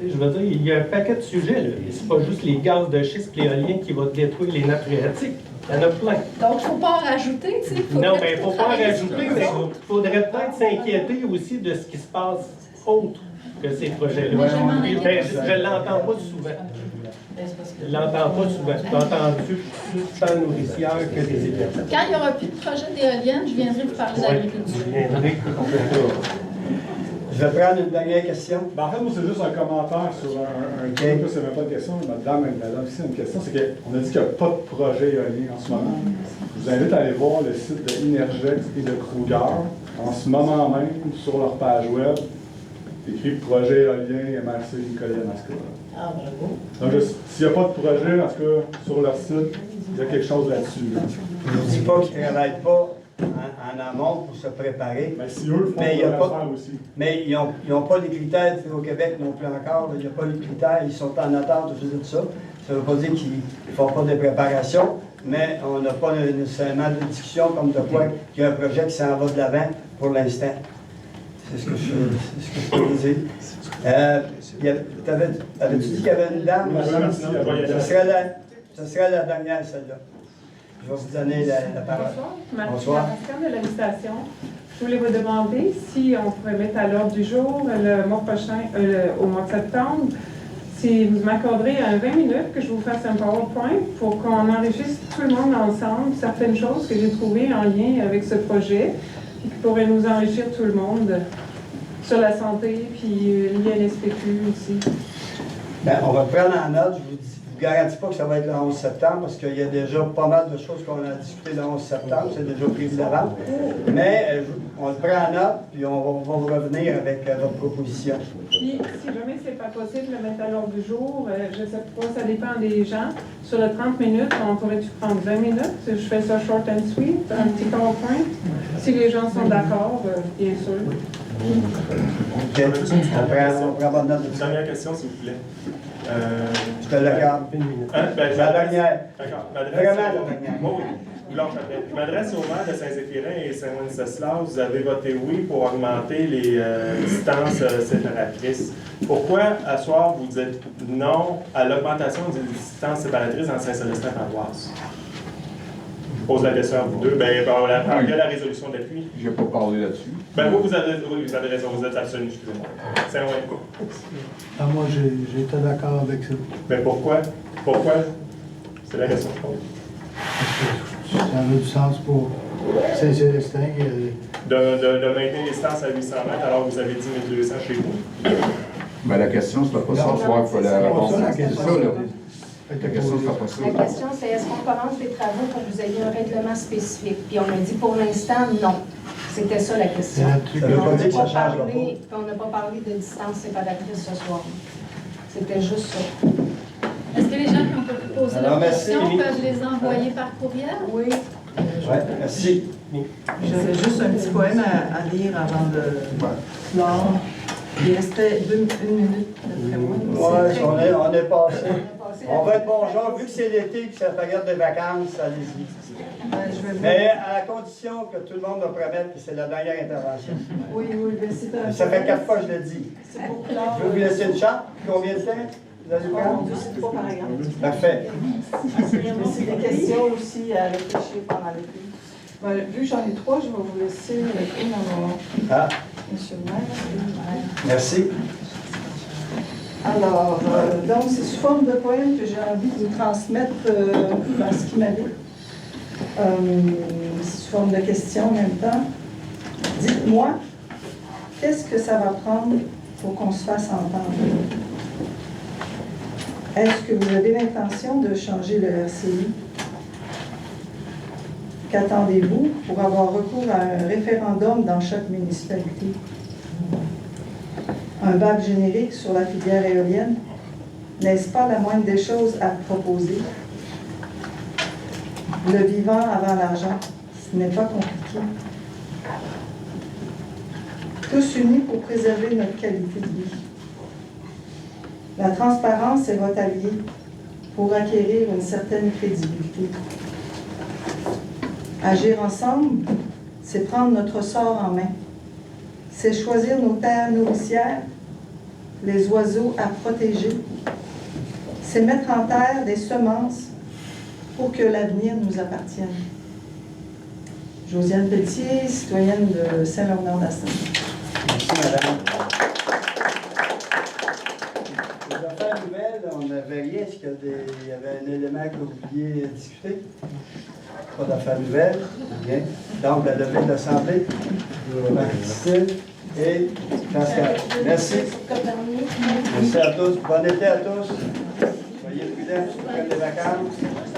Je veux dire, il y a un paquet de sujets. Ce n'est pas juste les gaz de schiste et l'éolien qui vont détruire les nappes phréatiques. Il y en a plein. Donc, il ne faut pas en rajouter, tu sais. Non, mais il ne faut pas en rajouter, mais il faudrait peut-être s'inquiéter aussi de ce qui se passe autre que ces projets-là. Je ne l'entends pas souvent. Je ne l'entends pas souvent. Je l'ai entendu plus tant nourricière que des élèves. Quand il n'y aura plus de projet d'éolienne, je viendrai vous parler d'agriculture. Je viendrai complètement. Je vais prendre une dernière question. Ben, en fait, moi, c'est juste un commentaire sur un truc. C'est même pas une question. Madame ici, une question. C'est qu'on a dit qu'il n'y a pas de projet éolien en ce moment. Je vous invite à aller voir le site de Inergex et de Kruger. En ce moment même, sur leur page web, écrit projet éolien MRC Nicolet Mascotte. Ah, bravo. Donc, s'il n'y a pas de projet, en tout cas, sur leur site, il y a quelque chose là-dessus. Je ne dis pas qu'ils ne travaillent pas en amont pour se préparer. Mais si eux font faire aussi. Mais ils n'ont pas les critères au Québec non plus encore. Il n'y a pas les critères. Ils sont en attente de tout ça. Ça ne veut pas dire qu'ils ne font pas de préparation, mais on n'a pas nécessairement de discussion comme de quoi qu'il y a un projet qui s'en va de l'avant pour l'instant. C'est ce que je peux vous dire. Avais-tu dit qu'il y avait une dame? Ce serait la dernière, celle-là. Je vais vous donner la parole. Bonsoir. Marc de l'administration. Je voulais vous demander si on pourrait mettre à l'ordre du jour le mois prochain, au mois de septembre, si vous m'accorderez 20 minutes que je vous fasse un PowerPoint pour qu'on enregistre tout le monde ensemble certaines choses que j'ai trouvées en lien avec ce projet et qui pourraient nous enrichir tout le monde sur la santé puis l'INSPQ aussi. Bien, on va prendre en note. Je vous garantis pas que ça va être le 11 septembre parce qu'il y a déjà pas mal de choses qu'on a discutées le 11 septembre. C'est déjà prévu d'avance. Mais on le prend en note puis on va vous revenir avec votre proposition. Puis, si jamais c'est pas possible de le mettre à l'ordre du jour, je ne sais pas, ça dépend des gens. Sur le 30 minutes, on pourrait-tu prendre 20 minutes? Je fais ça short and sweet, un petit PowerPoint. Si les gens sont d'accord, bien sûr. OK. On prend bonne note de ça. Dernière question, s'il vous plaît. Je te la garde. La dernière. D'accord. Vraiment la dernière. Oui. Je m'adresse au maire de Saint-Zéphirin et Saint-Wenceslas. Vous avez voté oui pour augmenter les distances séparatrices. Pourquoi, à soir, vous dites non à l'augmentation des distances séparatrices dans Saint-Célestin-Paroisse? Je pose la question à vous deux. Bien, il y a la résolution d'appui. Je n'ai pas parlé là-dessus. Ben, vous avez raison, vous êtes absolu, excusez-moi. C'est Ah, moi, j'étais d'accord avec ça. Mais pourquoi? Pourquoi? C'est la question que je pose. Ça a du sens pour Saint-Célestin. De maintenir les distances à 800 mètres alors que vous avez 10 200 chez vous? Mais la question, c'est pas ça ce soir qu'il fallait répondre. C'est ça, là. La question, c'est pas ça. La question, c'est est-ce qu'on commence les travaux pour que vous ayez un règlement spécifique? Puis on a dit pour l'instant, non. C'était ça la question. Ça veut pas dire que ça change pas. On n'a pas parlé de distance séparatrice ce soir. C'était juste ça. Est-ce que les gens qui ont pu poser leurs questions merci. peuvent les envoyer par courriel? Oui. Oui, merci. J'avais juste un petit poème à lire avant de clore. Il restait une minute, d'après moi. Oui, on est passé. On va être bonjour. Vu que c'est l'été et que c'est la période de vacances, allez-y. Mais à la condition que tout le monde me promette que c'est la dernière intervention. Oui, mais c'est un... Ça fait 4 fois que je le dis. C'est pour clore. Je vais vous laisser une chance. Combien de temps? Vous allez prendre? C'est pas par exemple. Parfait. Mais c'est des questions aussi à réfléchir pendant l'été. Ben, vu que j'en ai 3, je vais vous laisser une en Monsieur le maire. Merci. Alors, donc, c'est sous forme de poème que j'ai envie de vous transmettre dans ce qui m'habite. Sous forme de questions en même temps. Dites-moi, qu'est-ce que ça va prendre pour qu'on se fasse entendre? Est-ce que vous avez l'intention de changer le RCI? Qu'attendez-vous pour avoir recours à un référendum dans chaque municipalité? Un bac générique sur la filière éolienne? N'est-ce pas la moindre des choses à proposer? Le vivant avant l'argent, ce n'est pas compliqué. Tous unis pour préserver notre qualité de vie. La transparence est votre allié pour acquérir une certaine crédibilité. Agir ensemble, c'est prendre notre sort en main. C'est choisir nos terres nourricières, les oiseaux à protéger. C'est mettre en terre des semences pour que l'avenir nous appartienne. Josiane Pelletier, citoyenne de Saint-Léonard-d'Aston. Merci, madame. Les affaires nouvelles, on n'avait rien. Est-ce qu'il y avait un élément que vous vouliez discuter? Pas d'affaires nouvelles. Bien. Donc, la levée de l'Assemblée. Christine et Pascal. Merci. Merci à tous. Bon été à tous. Soyez prudents, prenez des vacances.